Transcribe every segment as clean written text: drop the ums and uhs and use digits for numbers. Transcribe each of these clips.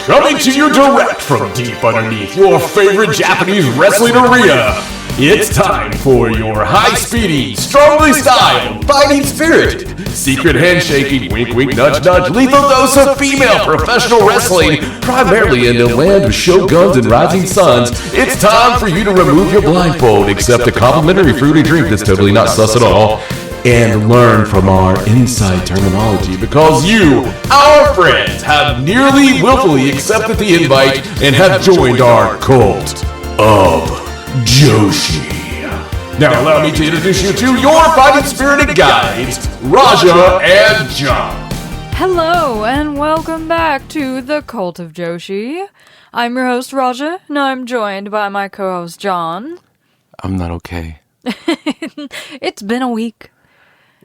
Coming to you direct from deep underneath your favorite Japanese wrestling arena, it's time for your high-speedy, strongly styled, fighting spirited, secret handshaking, wink wink nudge nudge, lethal dose of female professional wrestling, primarily in the land of shoguns and rising suns. It's time for you to remove your blindfold, accept a complimentary fruity drink that's totally not sus at all, and learn from our inside terminology, because you, our friends, have nearly willfully accepted the invite and have joined our cult of Joshi. Now allow me to introduce you to your fighting spirited guides, Raja and John. Hello and welcome back to the Cult of Joshi. I'm your host Raja and I'm joined by my co-host John. I'm not okay. It's been a week.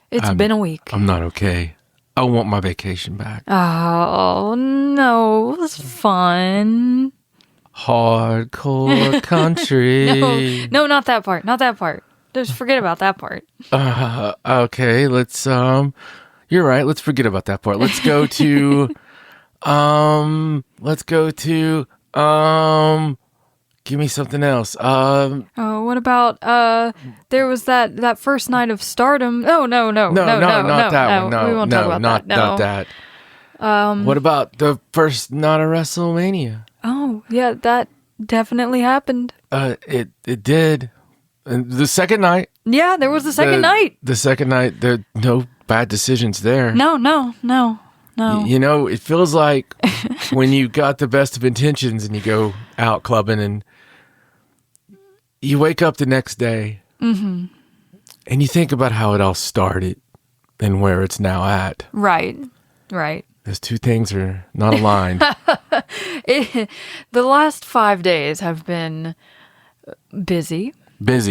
It's been a week. I'm not okay. I want my vacation back. Oh, no. It was fun. Hardcore country. No, not that part. Not that part. Just forget about that part. Okay, let's, you're right. Let's forget about that part. Let's go to, give me something else. What about, there was that first night of Stardom. Oh, no, not that one. No, we won't talk about that. Not that. What about the first night of WrestleMania? Oh, yeah, that definitely happened. It did. And the second night. Yeah, there was the second night. The second night, there no bad decisions there. No. You know, it feels like when you got the best of intentions and you go out clubbing and you wake up the next day and you think about how it all started and where it's now at. Right. Those two things are not aligned. The last 5 days have been busy,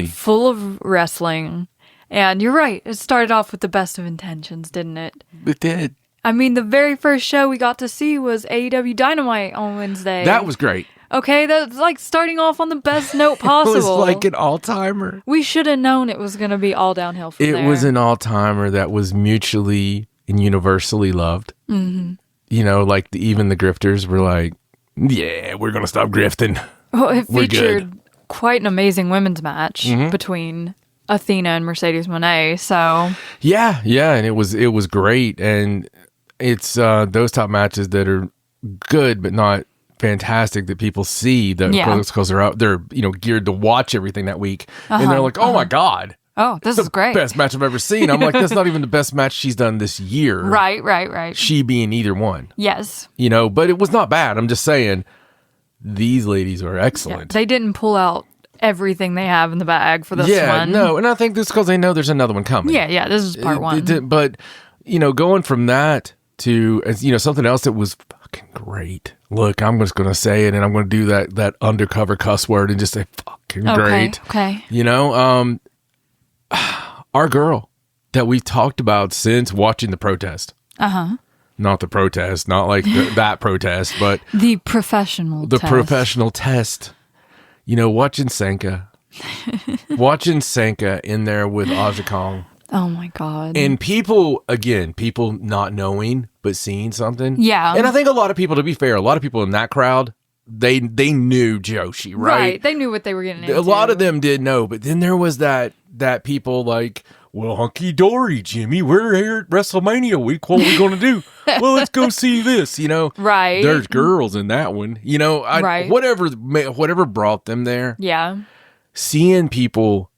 full of wrestling. And you're right. It started off with the best of intentions, didn't it? It did. I mean, the very first show we got to see was AEW Dynamite on Wednesday. That was great. Okay, that's like starting off on the best note possible. It was like an all-timer. We should have known it was going to be all downhill from there. It was an all-timer that was mutually and universally loved. Mm-hmm. You know, like even the grifters were like, yeah, we're going to stop grifting. Well, it featured quite an amazing women's match between Athena and Mercedes Moné, so... Yeah, and it was great, and it's those top matches that are good but not fantastic that people see because they're geared to watch everything that week, and they're like, oh my god, this is great, best match I've ever seen. I'm like, that's not even the best match she's done this year. Right. She being either one. Yes. But it was not bad. I'm just saying these ladies are excellent. Yeah, they didn't pull out everything they have in the bag for this one. Yeah, no, and I think this is because they know there's another one coming. Yeah, this is part one. But going from that to something else that was fucking great. Look, I'm just gonna say it, and I'm gonna do that undercover cuss word and just say fucking great. Okay. Our girl that we've talked about since watching the protest. Not the protest, not like that protest, but the professional test. Watching Senka in there with Aja Kong. Oh my god. And people not knowing but seeing something. Yeah. And I think a lot of people, to be fair, a lot of people in that crowd, they knew Joshi, right? They knew what they were getting into. A lot of them did know, but then there was that people like, well, hunky dory, Jimmy, we're here at WrestleMania week. What are we going to do? Well, let's go see this, Right. There's girls in that one, right. Whatever brought them there. Yeah. Seeing people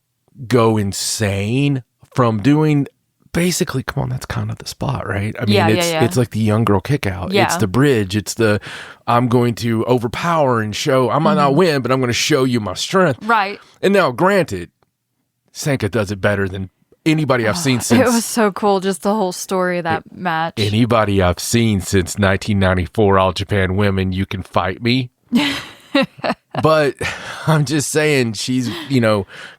go insane from doing, basically, come on, that's kind of the spot, right? I mean, it's like the young girl kick out. Yeah. It's the bridge. It's the, I'm going to overpower and show, I might not win, but I'm going to show you my strength. Right. And now, granted, Sanka does it better than anybody I've seen since. It was so cool, just the whole story of that match. Anybody I've seen since 1994 All Japan Women, you can fight me. But I'm just saying, she's,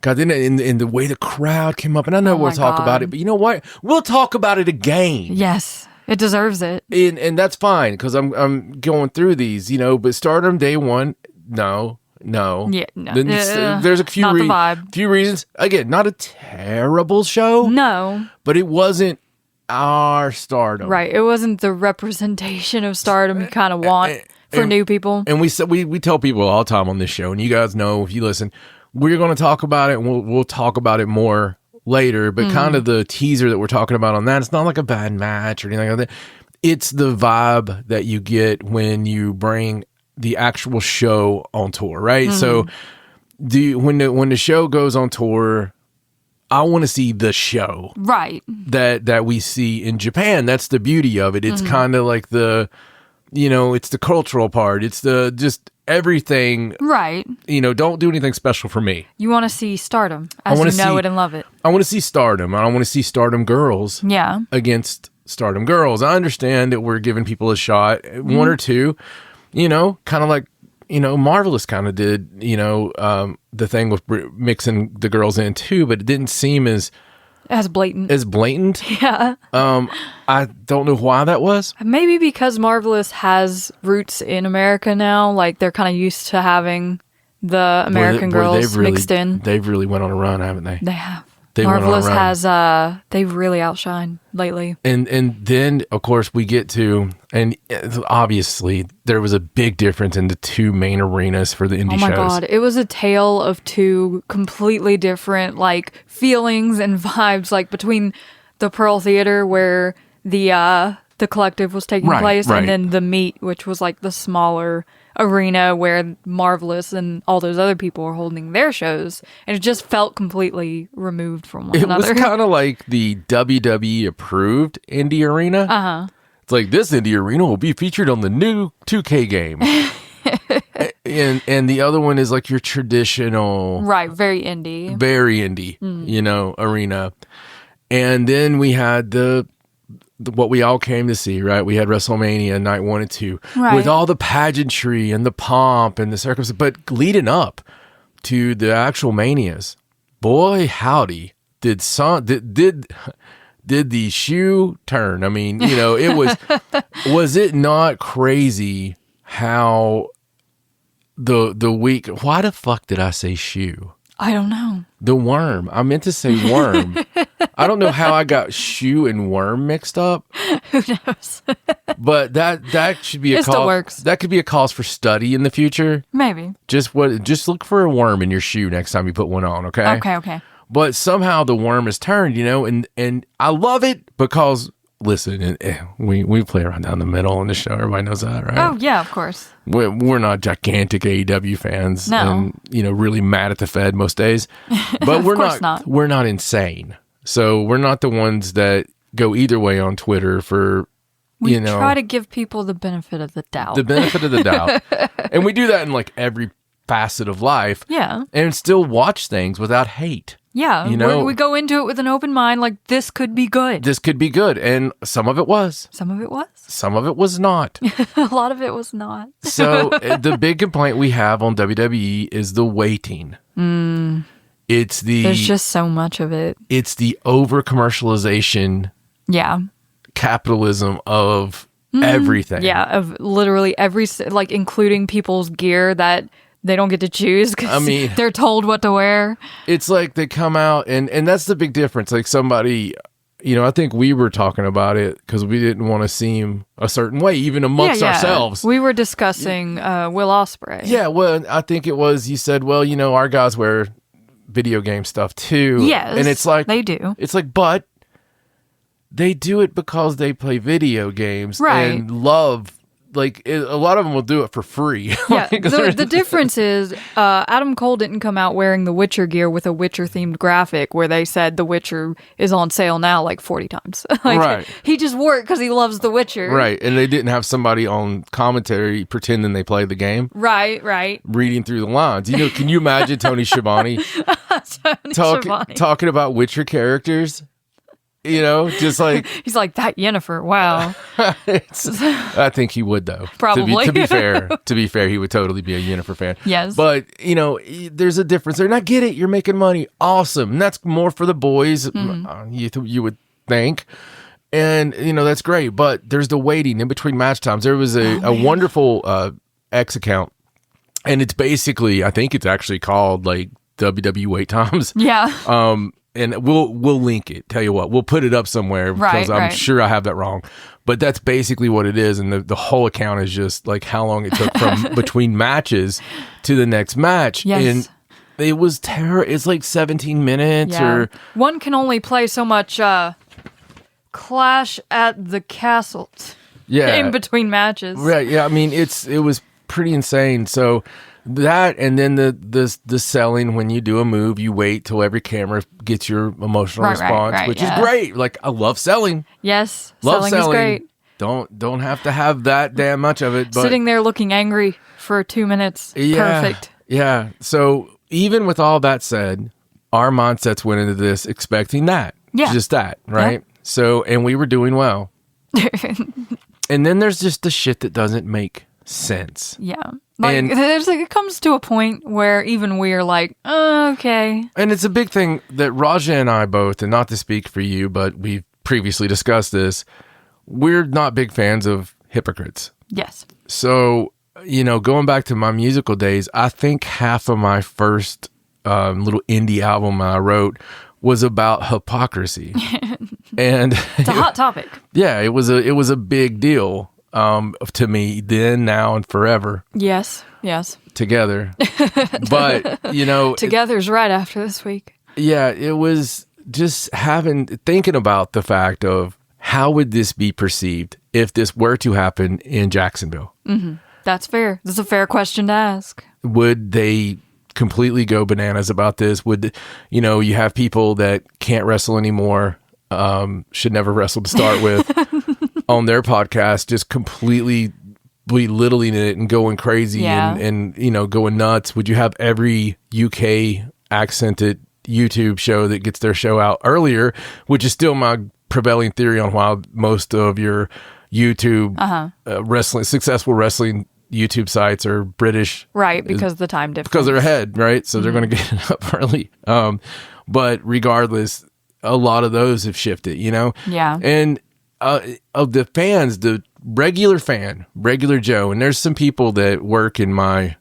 God, then in the way the crowd came up, and I know we'll talk about it, but you know what? We'll talk about it again. Yes, it deserves it. And that's fine, because I'm going through these, but Stardom Day 1, no. Yeah, no. There's a few reasons. Again, not a terrible show. No. But it wasn't our Stardom. Right. It wasn't the representation of Stardom you kind of want. For new people. And we tell people all the time on this show, and you guys know if you listen, we're going to talk about it, and we'll talk about it more later, but kind of the teaser that we're talking about on that, it's not like a bad match or anything like that. It's the vibe that you get when you bring the actual show on tour, right? So when the show goes on tour, I want to see the show. Right. That we see in Japan. That's the beauty of it. It's kind of like it's the cultural part. It's the just everything. Right. Don't do anything special for me. You want to see Stardom as you know it and love it. I want to see Stardom. I want to see Stardom girls against Stardom girls. I understand that we're giving people a shot, one or two, kind of like, Marvelous kind of did, the thing with mixing the girls in too, but it didn't seem as blatant. Yeah. I don't know why that was. Maybe because Marvelous has roots in America now. Like they're kind of used to having the American girls mixed in. They've really went on a run, haven't they? They have. Marvelous has they've really outshined lately. And then of course we get to, and obviously there was a big difference in the two main arenas for the indie shows. Oh my god, it was a tale of two completely different like feelings and vibes, like between the Pearl Theater where the collective was taking place and then the Meet, which was like the smaller arena where Marvelous and all those other people were holding their shows, and it just felt completely removed from one another. It was kind of like the WWE approved indie arena. It's like, this indie arena will be featured on the new 2K game. and the other one is like your traditional, very indie arena. And then we had what we all came to see, right? We had WrestleMania night 1 and 2 with all the pageantry and the pomp and the circumstance, but leading up to the actual manias, boy howdy, did the shoe turn? I mean, it was it not crazy how the week? Why the fuck did I say shoe? I don't know. The worm. I meant to say worm. I don't know how I got shoe and worm mixed up. Who knows? But that should be a cause. Still works. That could be a cause for study in the future. Maybe. Just look for a worm in your shoe next time you put one on, okay? Okay. But somehow the worm has turned, and I love it because, listen, we play around down the middle in the show. Everybody knows that, right? Oh, yeah, of course. We're not gigantic AEW fans. No. And, really mad at the Fed most days. But we're not insane. So we're not the ones that go either way on Twitter for, we try to give people the benefit of the doubt. The benefit of the doubt. And we do that in like every facet of life. Yeah. And still watch things without hate. Yeah. We go into it with an open mind, like, this could be good. This could be good. And some of it was. Some of it was. Some of it was not. A lot of it was not. So the big complaint we have on WWE is the waiting. There's just so much of it. It's the over commercialization. Yeah. Capitalism of everything. Yeah, of literally like including people's gear that they don't get to choose because they're told what to wear. It's like they come out and that's the big difference. Like somebody, I think we were talking about it because we didn't want to seem a certain way, even amongst ourselves. We were discussing Will Ospreay. Yeah, well, I think it was, you said, well, our guys wear video game stuff too. Yes, and it's like they do. It's like, but they do it because they play video games and love. Like a lot of them will do it for free. Yeah, the difference is Adam Cole didn't come out wearing the Witcher gear with a Witcher themed graphic where they said The Witcher is on sale now like 40 times. He just wore it because he loves The Witcher. Right, and they didn't have somebody on commentary pretending they play the game. Right. Reading through the lines. Can you imagine Tony Schiavone, talking about Witcher characters? Just like he's like, that Yennefer. Wow. I think he would though. Probably. To be fair, he would totally be a Yennefer fan. Yes. But there's a difference there. And I get it. You're making money. Awesome. And that's more for the boys. You would think. And that's great. But there's the waiting in between match times. There was a wonderful X account, and it's basically, I think it's actually called like WWE wait times. Yeah. and we'll link it. Tell you what, we'll put it up somewhere because I'm sure I have that wrong. But that's basically what it is, and the whole account is just like how long it took from between matches to the next match. Yes. And it was It's like 17 minutes or one can only play so much Clash at the Castle. In between matches. Right. Yeah. I mean, it was pretty insane. So that, and then the selling, when you do a move, you wait till every camera gets your emotional response, which is great. Like, I love selling. Yes. Love selling. Is great. Don't have to have that damn much of it. But sitting there looking angry for 2 minutes. Perfect. Yeah. So even with all that said, our mindsets went into this expecting that. Yeah. Just that. Right. Yeah. So, and we were doing well. And then there's just the shit that doesn't make sense. Yeah. It comes to a point where even we're like, oh, okay. And it's a big thing that Raja and I both, and not to speak for you, but we've previously discussed this, we're not big fans of hypocrites. Yes. So, going back to my musical days, I think half of my first little indie album I wrote was about hypocrisy. And it's a hot topic. Yeah, it was a big deal to me then, now, and forever. Yes. Together. But, Together's right after this week. Yeah, it was just thinking about the fact of how would this be perceived if this were to happen in Jacksonville? Mm-hmm. That's fair. That's a fair question to ask. Would they completely go bananas about this? Would, you have people that can't wrestle anymore, should never wrestle to start with, on their podcast, just completely belittling it and going crazy and going nuts. Would you have every UK accented YouTube show that gets their show out earlier, which is still my prevailing theory on why most of your YouTube successful wrestling YouTube sites are British. Right, because of the time difference. Because they're ahead, right? So they're going to get it up early. But regardless, a lot of those have shifted, Yeah. And of the fans, the regular Joe, and there's some people that work in my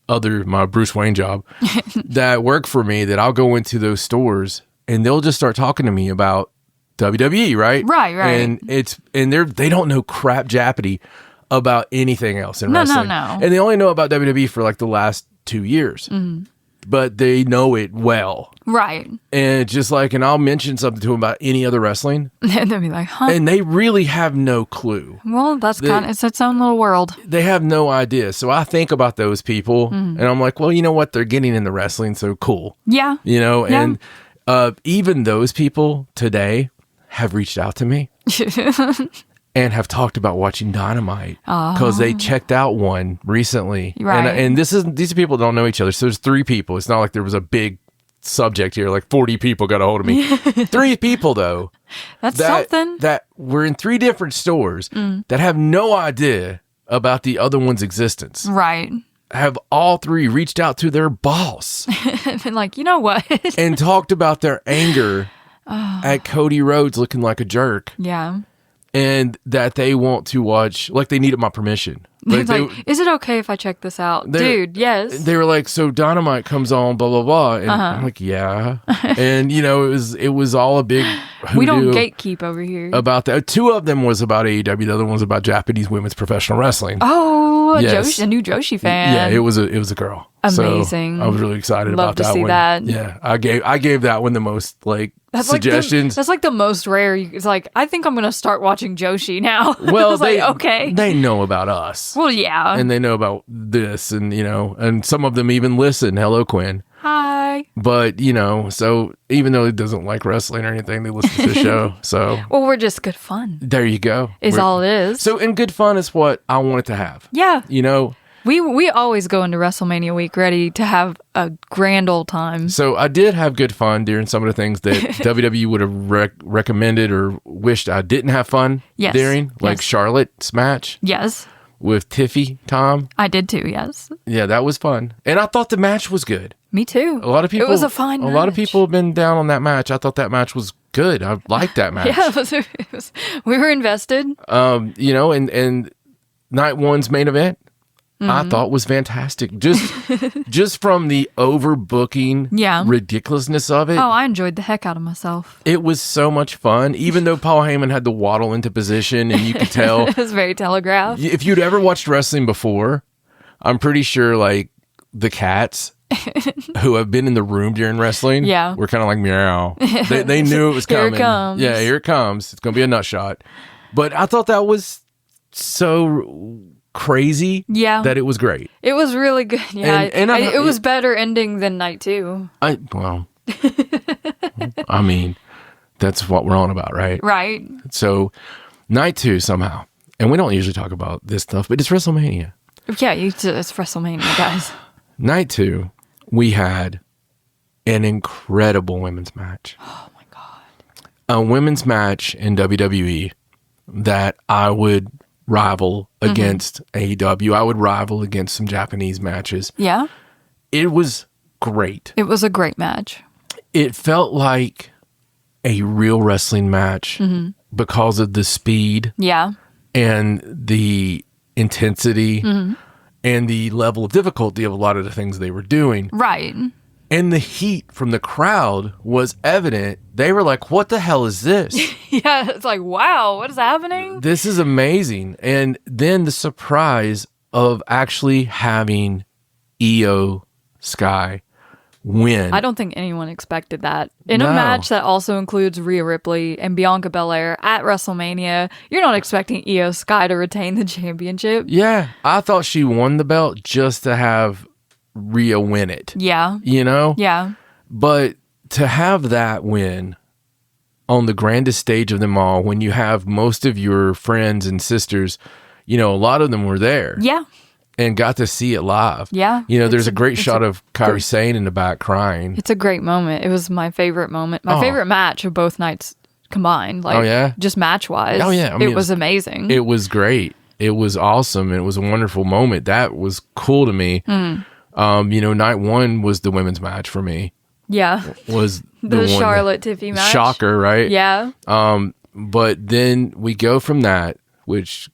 Bruce Wayne job that work for me, that I'll go into those stores and they'll just start talking to me about WWE, right? Right. And they don't know crap Japanese about anything else in wrestling. No. And they only know about WWE for like the last 2 years. Mm-hmm. But they know it well. Right. And it's just like, and I'll mention something to them about any other wrestling. And they'll be like, huh? And they really have no clue. Well, it's its own little world. They have no idea. So I think about those people and I'm like, well, you know what? They're getting into wrestling, so cool. Yeah. And even those people today have reached out to me and have talked about watching Dynamite because they checked out one recently. Right. And these people don't know each other. So there's 3 people. It's not like there was a big subject here, like 40 people got a hold of me. 3 people, though. That's something. That were in 3 different stores that have no idea about the other one's existence. Right. Have all 3 reached out to their boss. And like, you know what? And talked about their anger at Cody Rhodes looking like a jerk. Yeah. And that they want to watch, like they needed my permission. Like, is it okay if I check this out? Dude, yes. They were like, so Dynamite comes on, blah, blah, blah. And I'm like, yeah. And, it was all a big hoodoo. We don't gatekeep over here. About that. 2 of them was about AEW. The other one was about Japanese women's professional wrestling. Oh, yes. Joshi, a new Joshi fan. Yeah, it was a girl. Amazing. So I was really excited about that one. Love to see that. Yeah, I gave that one the most, suggestions. That's like the most rare. It's like, I think I'm going to start watching Joshi now. Well, okay. They know about us. Well, yeah. And they know about this, and, and some of them even listen. Hello, Quinn. Hi. But, so even though he doesn't like wrestling or anything, they listen to the show. So. Well, we're just good fun. There you go. All it is. So, and good fun is what I want it to have. Yeah. We always go into WrestleMania week ready to have a grand old time. So I did have good fun during some of the things that WWE would have recommended or wished I didn't have fun during, like Charlotte's match. Yes. With Tiffy Tom. I did too, yes. Yeah, that was fun. And I thought the match was good. Me too. A lot of people. It was a fine match. A lot of people have been down on that match. I thought that match was good. I liked that match. Yeah, it was, we were invested. And night 1's main event, I thought was fantastic. Just from the overbooking ridiculousness of it. Oh, I enjoyed the heck out of myself. It was so much fun, even though Paul Heyman had to waddle into position and you could tell. It was very telegraphed. If you'd ever watched wrestling before, I'm pretty sure like the cats who have been in the room during wrestling were kind of like, meow. They knew it was coming. Here it comes. Yeah, here it comes. It's going to be a nut shot. But I thought that was so crazy that it was great. It was really good. Yeah, it was better ending than night 2. I mean, that's what we're on about, right? Right. So night 2 somehow, and we don't usually talk about this stuff, but it's WrestleMania. Yeah, it's WrestleMania, guys. Night 2, we had an incredible women's match. Oh my God. A women's match in WWE that I would rival against AEW. I would rival against some Japanese matches. Yeah. It was great. It was a great match. It felt like a real wrestling match because of the speed. Yeah. And the intensity and the level of difficulty of a lot of the things they were doing. Right. And the heat from the crowd was evident. They were like, what the hell is this? Yeah, it's like, wow, what is happening? This is amazing. And then the surprise of actually having Io Sky win. I don't think anyone expected that. In a match that also includes Rhea Ripley and Bianca Belair at WrestleMania, you're not expecting Io Sky to retain the championship. Yeah, I thought she won the belt just to have Rhea win it. Yeah. You know? Yeah. But to have that win on the grandest stage of them all, when you have most of your friends and sisters, you know, a lot of them were there. Yeah. And got to see it live. Yeah. You know, there's a great shot of Kairi Sane in the back crying. It's a great moment. It was my favorite moment. My favorite match of both nights combined. Like, just match-wise. Oh, yeah. I mean, it was amazing. It was great. It was awesome. It was a wonderful moment. That was cool to me. You know, night 1 was the women's match for me. Yeah. Was the Charlotte Tiffy match. Shocker, right? Yeah. But then we go from that, which...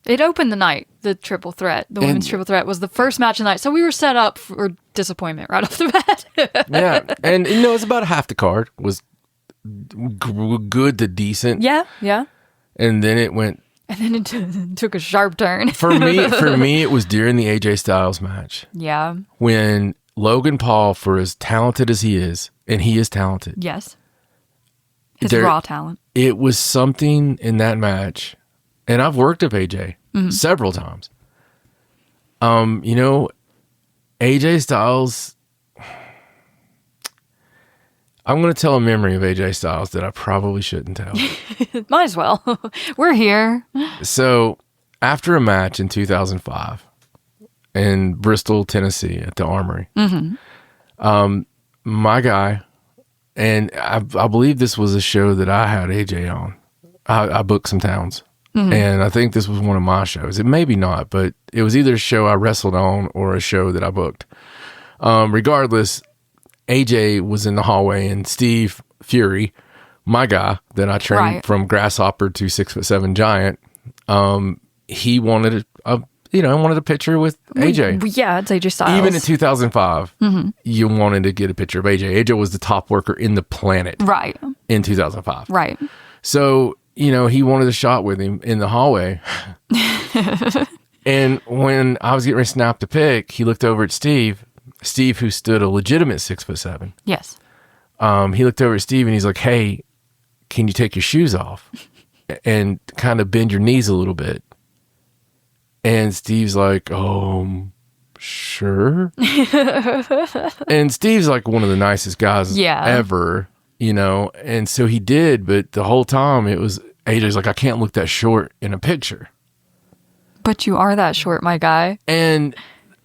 It opened the night, the triple threat. The women's triple threat was the first match of the night. So we were set up for disappointment right off the bat. Yeah. And, you know, it's about half the card was good to decent. Yeah, yeah. And then it went... And then it took a sharp turn. For me, it was during the AJ Styles match. Yeah. When Logan Paul, for as talented as he is, and he is talented. Yes. His raw talent. It was something in that match, and I've worked with AJ several times. You know, AJ Styles, I'm going to tell a memory of AJ Styles that I probably shouldn't tell. Might as well. We're here. So, after a match in 2005 in Bristol, Tennessee at the Armory, my guy, and I believe this was a show that I had AJ on. I booked some towns. And I think this was one of my shows. It may be not, but it was either a show I wrestled on or a show that I booked. Regardless, AJ was in the hallway, and Steve Fury, my guy that I trained from grasshopper to 6'7" giant, he wanted a picture with AJ. Yeah, it's AJ Styles. Even in 2005, you wanted to get a picture of AJ. AJ was the top worker in the planet. Right. In 2005. Right. So, you know, he wanted a shot with him in the hallway. And when I was getting ready to snap the pic, he looked over at Steve, who stood a legitimate 6'7". Yes. He looked over at Steve and he's like, hey, can you take your shoes off and kind of bend your knees a little bit? And Steve's like, sure. And Steve's like one of the nicest guys ever, you know? And so he did, but the whole time it was, AJ's like, I can't look that short in a picture. But you are that short, my guy. And,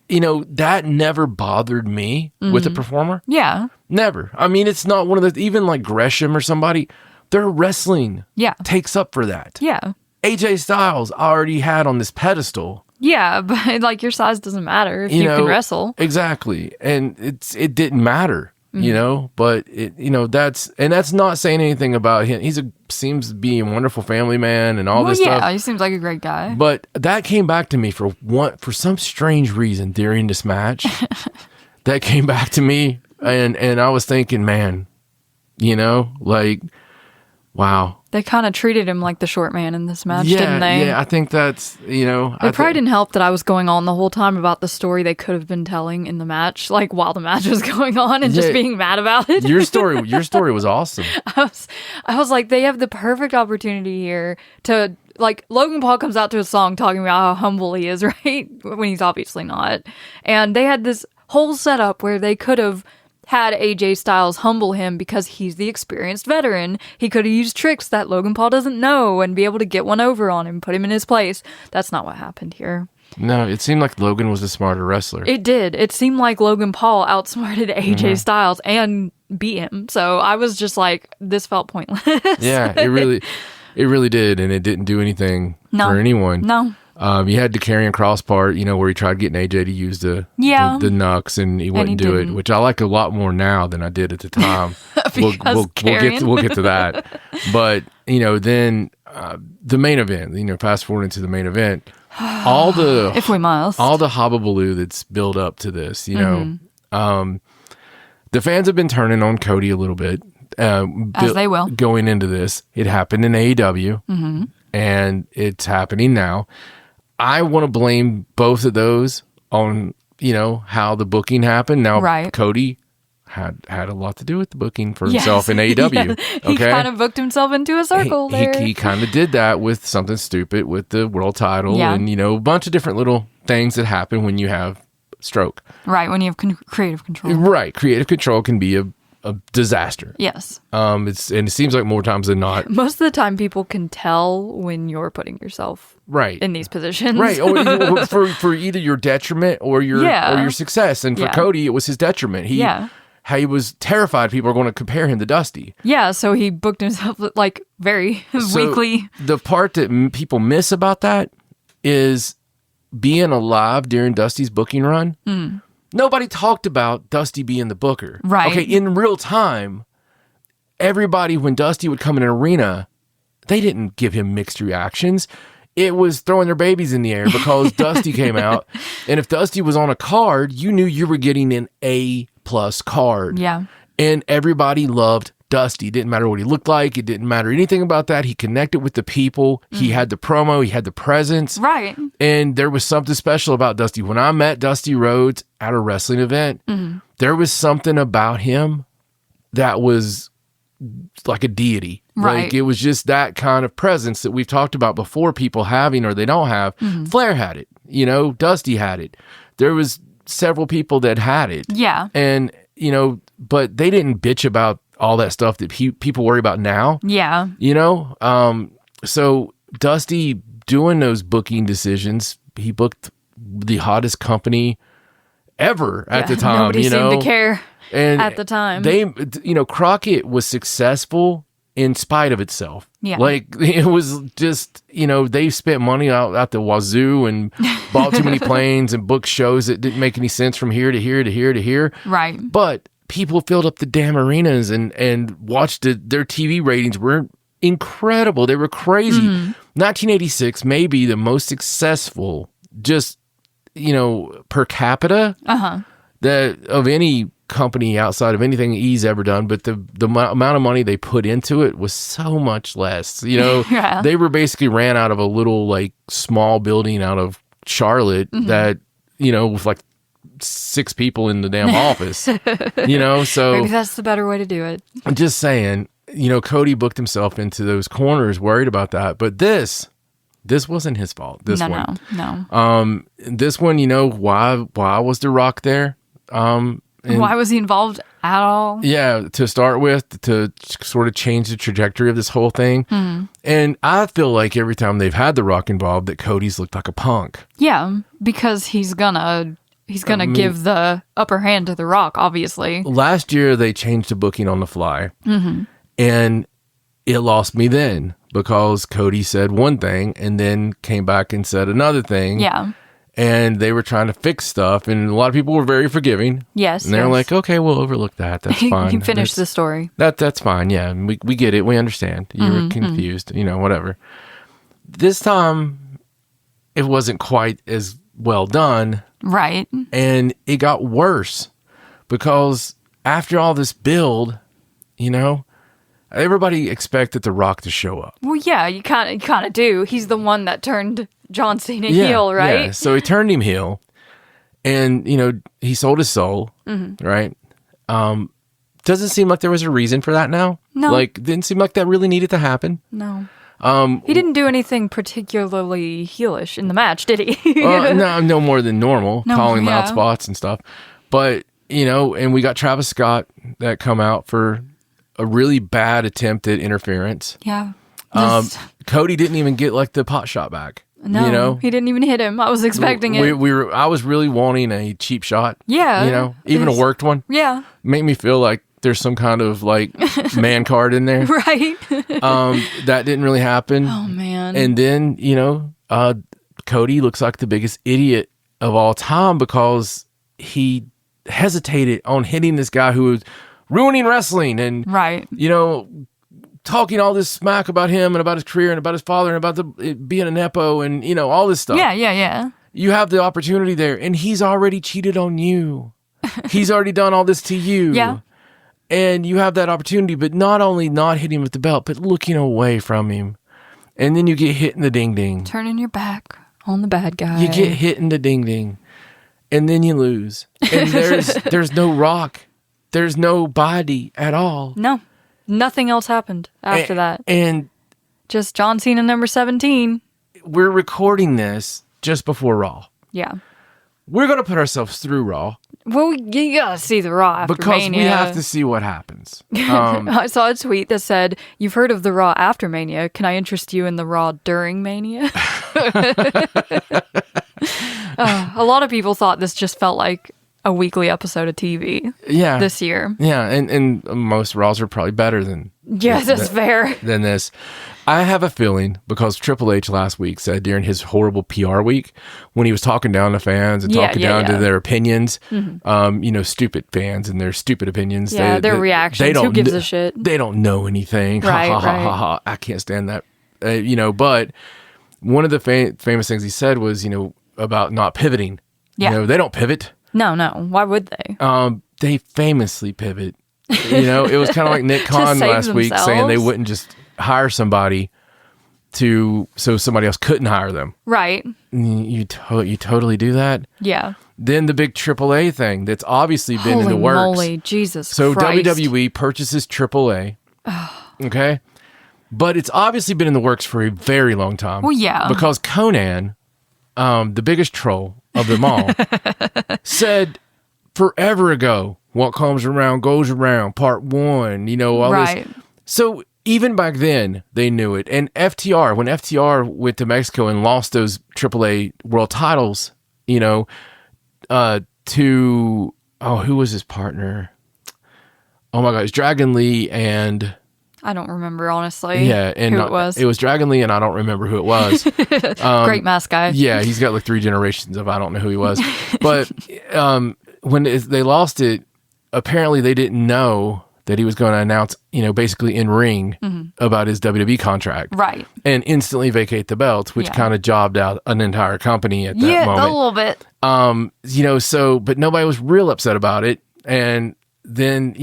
you know, that never bothered me with a performer. Yeah. Never. I mean, it's not one of the, even like Gresham or somebody, their wrestling takes up for that. Yeah. AJ Styles already had on this pedestal. Yeah, but like your size doesn't matter if you can wrestle. Exactly. And it didn't matter. you know, but that's not saying anything about him. Seems to be a wonderful family man and all this stuff. Yeah, he seems like a great guy. But that came back to me for some strange reason during this match. That came back to me, and I was thinking, man, like, wow. They kind of treated him like the short man in this match, didn't they? Yeah, I think that's, It probably didn't help that I was going on the whole time about the story they could have been telling in the match, like while the match was going on and just being mad about it. Your story was awesome. I was like, they have the perfect opportunity here to, like, Logan Paul comes out to a song talking about how humble he is, right? When he's obviously not. And they had this whole setup where they could have had AJ Styles humble him because he's the experienced veteran. He could have used tricks that Logan Paul doesn't know and be able to get one over on him, put him in his place. That's not what happened here. No, it seemed like Logan was a smarter wrestler. It did. It seemed like Logan Paul outsmarted AJ Styles and beat him. So I was just like, this felt pointless. Yeah, it really did, and it didn't do anything for anyone. No. You had the Karrion Kross part, where he tried getting AJ to use the Nux, and he wouldn't do it, which I like a lot more now than I did at the time. we'll get to that. But then the main event. Fast forward into the main event. All the if we must, all the hobbabaloo that's built up to this. The fans have been turning on Cody a little bit, as they will, going into this. It happened in AEW, and it's happening now. I want to blame both of those on, how the booking happened. Now, Cody had a lot to do with the booking for himself in AEW. Yeah. He kind of booked himself into a circle there. He kind of did that with something stupid with the world title and, a bunch of different little things that happen when you have stroke. Right, when you have creative control. Right, creative control can be a disaster. Yes. And it seems like more times than not. Most of the time people can tell when you're putting yourself in these positions. Right. Or for either your detriment or your success. And for Cody, it was his detriment. He was terrified people are going to compare him to Dusty. Yeah, so he booked himself like very weekly. The part that people miss about that is being alive during Dusty's booking run. Nobody talked about Dusty being the booker. Right. Okay, in real time, everybody, when Dusty would come in an arena, they didn't give him mixed reactions. It was throwing their babies in the air because Dusty came out. And if Dusty was on a card, you knew you were getting an A+ card. Yeah. And everybody loved Dusty. It didn't matter what he looked like. It didn't matter anything about that. He connected with the people. He had the promo. He had the presence. Right. And there was something special about Dusty. When I met Dusty Rhodes at a wrestling event, there was something about him that was like a deity. Right. Like it was just that kind of presence that we've talked about before, people having or they don't have. Flair had it. Dusty had it. There was several people that had it. Yeah. And, but they didn't bitch about all that stuff that people worry about now. Yeah. So Dusty doing those booking decisions, he booked the hottest company ever at the time. Nobody seemed to care at the time. Crockett was successful in spite of itself. Yeah. Like it was just, they spent money out the wazoo and bought too many planes and booked shows that didn't make any sense from here to here to here to here. Right. But people filled up the damn arenas and watched their TV ratings were incredible. They were crazy. 1986 may be the most successful, just, per capita that of any company outside of anything E's ever done. But the amount of money they put into it was so much less. They were basically ran out of a little like small building out of Charlotte that, with like 6 people in the damn office, so maybe that's the better way to do it. I'm just saying, Cody booked himself into those corners worried about that, but this wasn't his fault. This one. Why was The Rock there? Why was he involved at all? Yeah, to start with, to sort of change the trajectory of this whole thing. And I feel like every time they've had The Rock involved that Cody's looked like a punk. Yeah, because he's gonna give the upper hand to The Rock, obviously. Last year, they changed the booking on the fly. And it lost me then because Cody said one thing and then came back and said another thing. Yeah. and they were trying to fix stuff, and a lot of people were very forgiving. Yes. And they're like, okay, we'll overlook that. That's fine. You finished the story. That's fine. Yeah. We get it. We understand. You were confused, whatever. This time, it wasn't quite as well done. Right. And it got worse because after all this build, everybody expected The Rock to show up. Well, yeah, you kind of do. He's the one that turned John Cena heel, right? Yeah, so he turned him heel, and, he sold his soul, right? Doesn't seem like there was a reason for that now. No. Didn't seem like that really needed to happen. No. He didn't do anything particularly heelish in the match, did he? No more than normal, calling out spots and stuff. But, and we got Travis Scott that come out for a really bad attempt at interference. Yeah. Cody didn't even get the pot shot back. No, he didn't even hit him. I was expecting it. I was really wanting a cheap shot. Yeah. Even a worked one. Yeah. Make me feel like there's some kind of man card in there. Right. That didn't really happen. Oh man. And then, Cody looks like the biggest idiot of all time because he hesitated on hitting this guy who was ruining wrestling and right. Talking all this smack about him and about his career and about his father and about it being a nepo and all this stuff. Yeah. You have the opportunity there, and he's already cheated on you. He's already done all this to you. Yeah. And you have that opportunity, but not only not hitting him with the belt, but looking away from him. And then you get hit in the ding-ding. Turning your back on the bad guy. You get hit in the ding-ding, and then you lose. And there's no Rock. There's no body at all. No. Nothing else happened after that. And just John Cena number 17. We're recording this just before Raw. Yeah. We're going to put ourselves through Raw. Well, you got to see the Raw after because Mania. We have to see what happens. I saw a tweet that said, "You've heard of the Raw after Mania. Can I interest you in the Raw during Mania?" A lot of people thought this just felt like a weekly episode of TV this year. Yeah, and most Raws are probably better than that's fair. Than this. I have a feeling because Triple H last week said during his horrible PR week when he was talking down to fans and talking down to their opinions, stupid fans and their stupid opinions. Yeah, their reactions. Who gives a shit? They don't know anything. Right, right. I can't stand that. But one of the famous things he said was, about not pivoting. Yeah. They don't pivot. No. Why would they? They famously pivot. It was kind of like Nick Khan last week saying they wouldn't just hire somebody so somebody else couldn't hire them. Right. You totally do that? Yeah. Then the big AAA thing that's obviously been in the works. Holy moly, Jesus so Christ. WWE purchases AAA. Okay? But it's obviously been in the works for a very long time. Well, yeah. Because Conan, the biggest troll of them all, said forever ago, what comes around goes around, part 1, all this. So even back then, they knew it. And when FTR went to Mexico and lost those AAA world titles, to, who was his partner? Oh my God, it's Dragon Lee and... I don't remember, honestly. Yeah, and who it was. It was Dragon Lee, and I don't remember who it was. Great mask guy. Yeah, he's got 3 generations of I don't know who he was. But when they lost it, apparently they didn't know that he was going to announce, basically in ring about his WWE contract. Right. And instantly vacate the belts, which kind of jobbed out an entire company at that moment. Yeah, a little bit. But nobody was real upset about it. And then,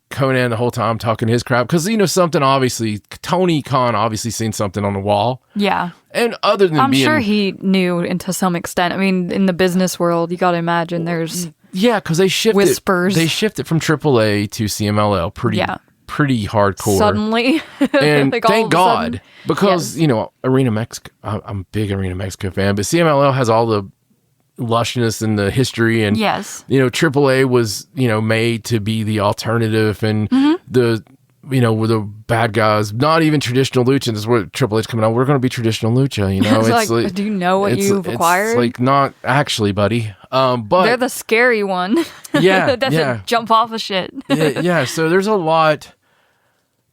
Conan the whole time talking to his crowd because, something obviously, Tony Khan obviously seen something on the wall. Yeah. And other than I'm sure he knew to some extent. I mean, in the business world, you got to imagine there's because they shifted whispers. They shifted from AAA to CMLL pretty hardcore. Suddenly. And like thank God because, Arena Mexico, I'm a big Arena Mexico fan, but CMLL has all the lushness and the history and AAA was made to be the alternative and the were the bad guys, not even traditional lucha. This is where Triple H coming out, we're going to be traditional lucha, it's like, do you know what you've acquired? It's like, not actually, buddy, but they're the scary one. Yeah. Doesn't jump off of shit. Yeah, so there's a lot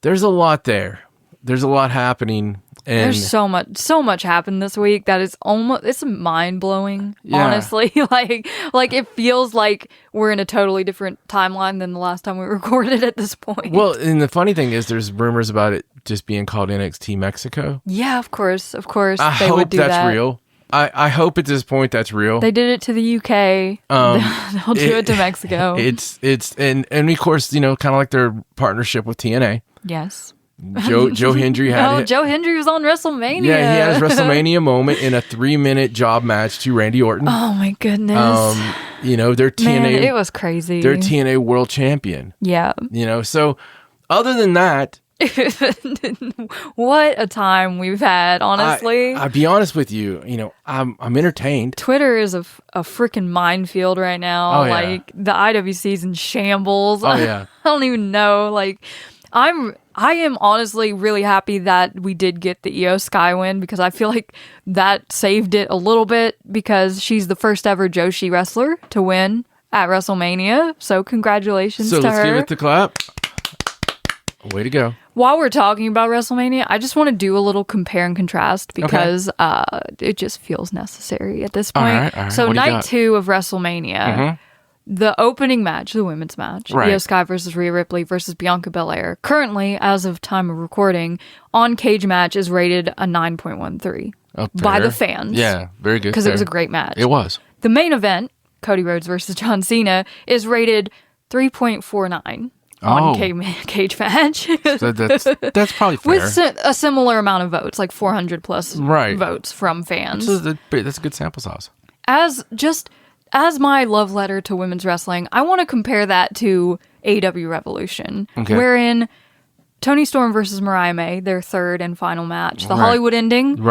there. There's a lot happening. And there's so much happened this week that is it's mind blowing. Honestly, like it feels like we're in a totally different timeline than the last time we recorded at this point. Well, and the funny thing is, there's rumors about it just being called NXT Mexico. Yeah, of course. I hope that's real. I hope at this point that's real. They did it to the UK. They'll do it to Mexico. It's and of course, kind of like their partnership with TNA. Yes. Joe Hendry had Joe Hendry was on WrestleMania. Yeah, he had his WrestleMania moment in a 3-minute job match to Randy Orton. Oh my goodness. Their TNA. Man, it was crazy. Their TNA world champion. Yeah. So other than that, what a time we've had, honestly. I'll be honest with you, I'm entertained. Twitter is a freaking minefield right now. Oh, yeah. Like the IWC's in shambles. Oh yeah. I don't even know. Like I am honestly really happy that we did get the Io Sky win, because I feel like that saved it a little bit, because she's the first ever Joshi wrestler to win at WrestleMania. So congratulations to her. So let's give it the clap. Way to go. While we're talking about WrestleMania, I just want to do a little compare and contrast, because it just feels necessary at this point. All right. So night 2 of WrestleMania, the opening match, the women's match, Io Sky versus Rhea Ripley versus Bianca Belair, currently, as of time of recording, on Cage Match is rated a 9.13 by the fans. Yeah, very good. Because it was a great match. It was. The main event, Cody Rhodes versus John Cena, is rated 3.49 on Cage Match. That's probably fair. With a similar amount of votes, like 400 plus votes from fans. That's a good sample size. As my love letter to women's wrestling, I want to compare that to AEW Revolution, wherein Toni Storm versus Mariah May, their third and final match, the Hollywood ending,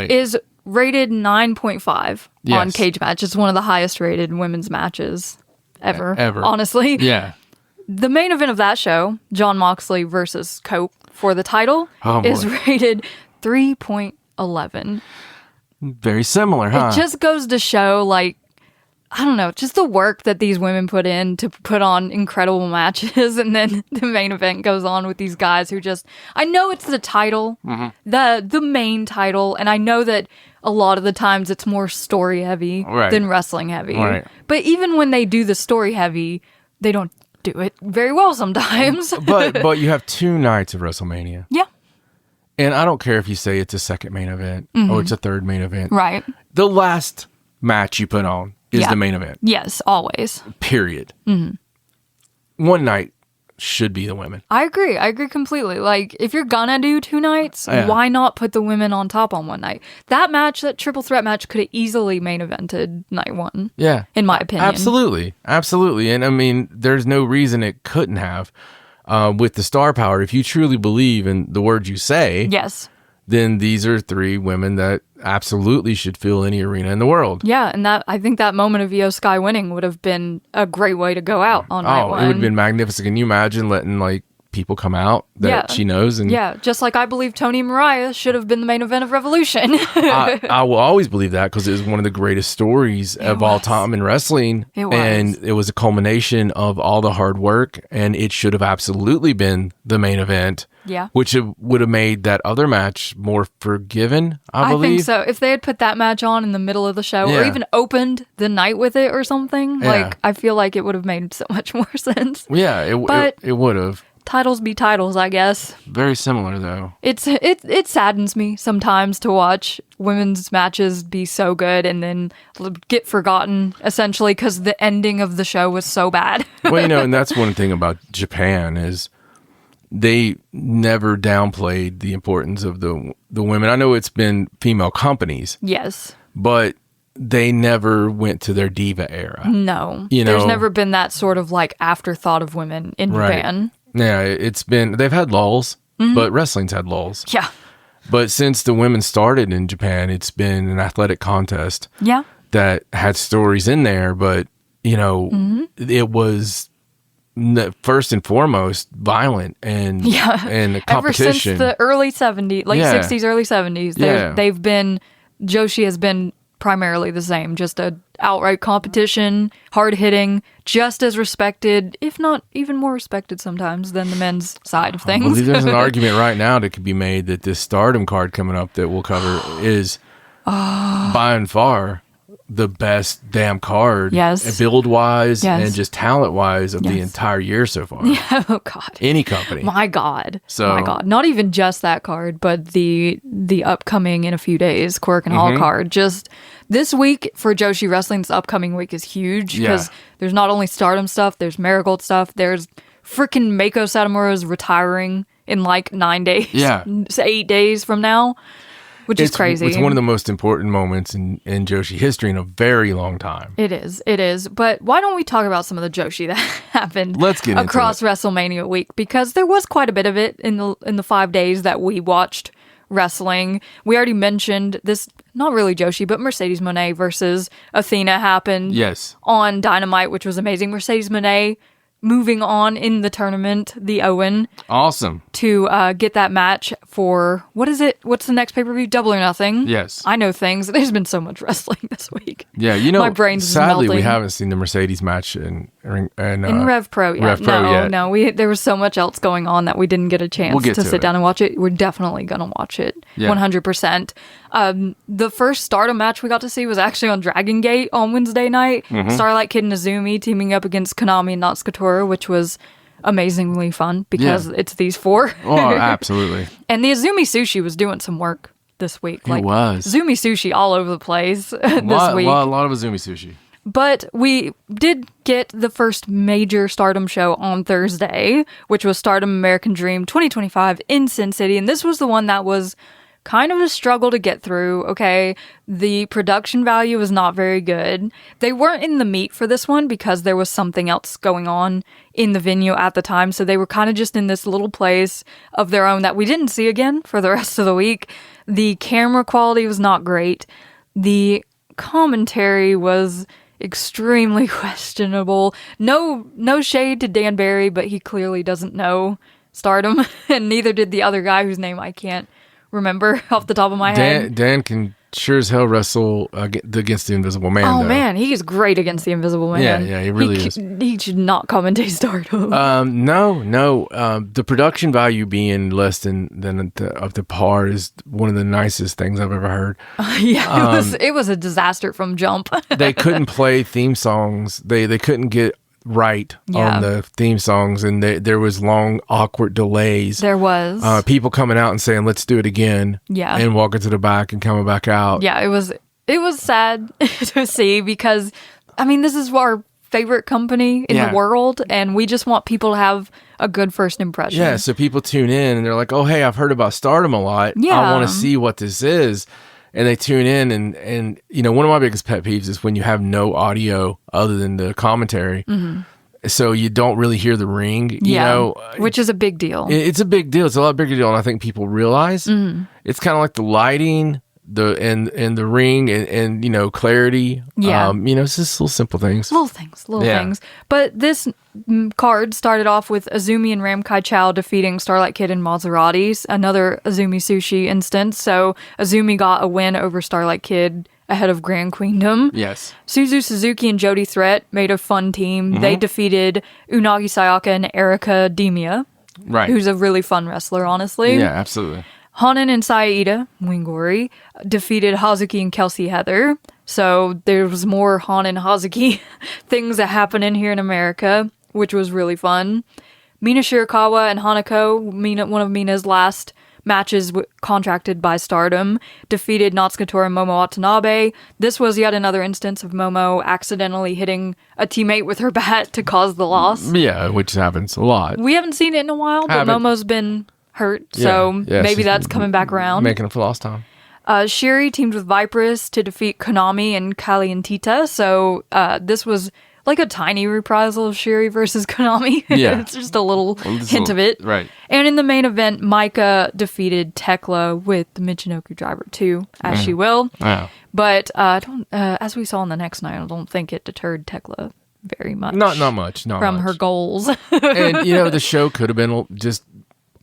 is rated 9.5 on Cage Match. It's one of the highest rated women's matches ever. Honestly. Yeah. The main event of that show, Jon Moxley versus Cope for the title, is rated 3.11. Very similar, huh? It just goes to show, like, I don't know, just the work that these women put in to put on incredible matches, and then the main event goes on with these guys who just, I know it's the title, the main title, and I know that a lot of the times it's more story heavy than wrestling heavy. But even when they do the story heavy, they don't do it very well sometimes. but you have 2 nights of WrestleMania. Yeah. And I don't care if you say it's a second main event or it's a third main event. Right. The last match you put on is the main event. Yes, always. Period. One night should be the women. I agree completely. Like, if you're gonna do 2 nights, why not put the women on top on one night? That match, that triple threat match, could have easily main evented night 1. Yeah. In my opinion. Absolutely. And I mean, there's no reason it couldn't have. With the star power, if you truly believe in the words you say, then these are 3 women that absolutely should fill any arena in the world. Yeah, and I think that moment of Io Sky winning would have been a great way to go out on night 1. It would have been magnificent. Can you imagine letting, like, people come out that she knows? And just like I believe Tony and Mariah should have been the main event of Revolution. I will always believe that, because it was one of the greatest stories of all time in wrestling. It was. And it was a culmination of all the hard work, and it should have absolutely been the main event. Yeah. Which would have made that other match more forgiven, I believe. I think so. If they had put that match on in the middle of the show, or even opened the night with it or something, like, I feel like it would have made so much more sense. Yeah, it would have. Titles be titles, I guess. Very similar, though. It saddens me sometimes to watch women's matches be so good and then get forgotten, essentially, because the ending of the show was so bad. Well, and that's one thing about Japan is they never downplayed the importance of the women. I know it's been female companies. Yes. But they never went to their diva era. No. There's never been that sort of, like, afterthought of women in Japan. Yeah, they've had lulls, but wrestling's had lulls. Yeah. But since the women started in Japan, it's been an athletic contest. Yeah. That had stories in there, but, it was first and foremost violent and competition. Ever since the early 70s, late 60s, early 70s, they've been, Joshi has been primarily the same. Just a outright competition, hard hitting, just as respected, if not even more respected sometimes than the men's side of things. I believe there's an argument right now that could be made that this Stardom card coming up that we'll cover is by and far the best damn card, build wise and just talent wise of the entire year so far. Yeah, oh God, any company. My God, not even just that card, but the upcoming in a few days Quirk and Hall card. Just this week for Joshi Wrestling, this upcoming week is huge because there's not only Stardom stuff, there's Marigold stuff, there's freaking Mako Satomura's retiring in like 9 days, 8 days from now. Which is crazy. It's one of the most important moments in Joshi history in a very long time. It is. But why don't we talk about some of the Joshi that happened across WrestleMania week? Because there was quite a bit of it in the 5 days that we watched wrestling. We already mentioned this, not really Joshi, but Mercedes Moné versus Athena happened on Dynamite, which was amazing. Mercedes Moné moving on in the tournament, the Owen. Awesome. To get that match for, what is it? What's the next pay-per-view? Double or Nothing. Yes. I know things. There's been so much wrestling this week. Yeah, you know, my brain's sadly, melting. we haven't seen the Mercedes match in Rev Pro yet. No, there was so much else going on that we didn't get a chance to sit down and watch it. We're definitely going to watch it. 100%. The first Stardom match we got to see was actually on Dragon Gate on Wednesday night. Starlight Kid and Azumi teaming up against Konami and Natsukatora, which was amazingly fun because it's these four. Oh, absolutely. And the Azumi Sushi was doing some work this week. It was. Azumi Sushi all over the place this week. A lot of Azumi Sushi. But we did get the first major Stardom show on Thursday, which was Stardom American Dream 2025 in Sin City. And this was the one that was kind of a struggle to get through, okay? The production value was not very good. They weren't in the meat for this one because there was something else going on in the venue at the time. So they were kind of just in this little place of their own that we didn't see again for the rest of the week. The camera quality was not great. The commentary was extremely questionable. No shade to Dan Barry, but he clearly doesn't know Stardom, and neither did the other guy whose name I can't remember off the top of my head. Dan can sure as hell wrestle against the Invisible Man. Oh though. Man, he is great against the Invisible Man. Yeah, he really is. He should not commentate Stardom. No. The production value being less than of the par is one of the nicest things I've ever heard. It was a disaster from jump. They couldn't play theme songs. They couldn't get right on the theme songs, and there was long awkward delays. There was people coming out and saying let's do it again, and walking to the back and coming back out. It was sad to see because I mean this is our favorite company in the world, and we just want people to have a good first impression. So people tune in and they're like, oh hey, I've heard about Stardom a lot, I want to see what this is. And they tune in, and you know, one of my biggest pet peeves is when you have no audio other than the commentary, so you don't really hear the ring. You know, which is a big deal. It's a big deal. It's a lot bigger deal, and I think people realize it's kind of like the lighting, the ring, and you know, clarity. You know, it's just little simple things. Little things. But this card started off with Azumi and Ram Kai Chao defeating Starlight Kid and Maserati's, another Azumi Sushi instance. So Azumi got a win over Starlight Kid ahead of Grand Queendom. Yes. Suzu Suzuki and Jody Threat made a fun team. They defeated Unagi Sayaka and Erika Demia, who's a really fun wrestler, honestly. Yeah, absolutely. Hanan and Saida, Wingori, defeated Hazuki and Kelsey Heather. So there was more Hanan Hazuki things that happen in here in America, which was really fun. Mina Shirakawa and Hanako, one of Mina's last matches contracted by Stardom, defeated Natsukatora and Momo Watanabe. This was yet another instance of Momo accidentally hitting a teammate with her bat to cause the loss. Yeah, which happens a lot. We haven't seen it in a while, but Momo's been hurt, so maybe that's coming back around. Making up for lost time. Shiri teamed with Viperous to defeat Konami and Kali and Tita, so this was like a tiny reprisal of Shiri versus Konami. Yeah. It's just a little hint of it. Right. And in the main event, Maika defeated Tekla with the Michinoku Driver 2, as she will. Wow. But as we saw on the next night, I don't think it deterred Tekla very much. Not much. Not from much. her goals. And, you know, the show could have been just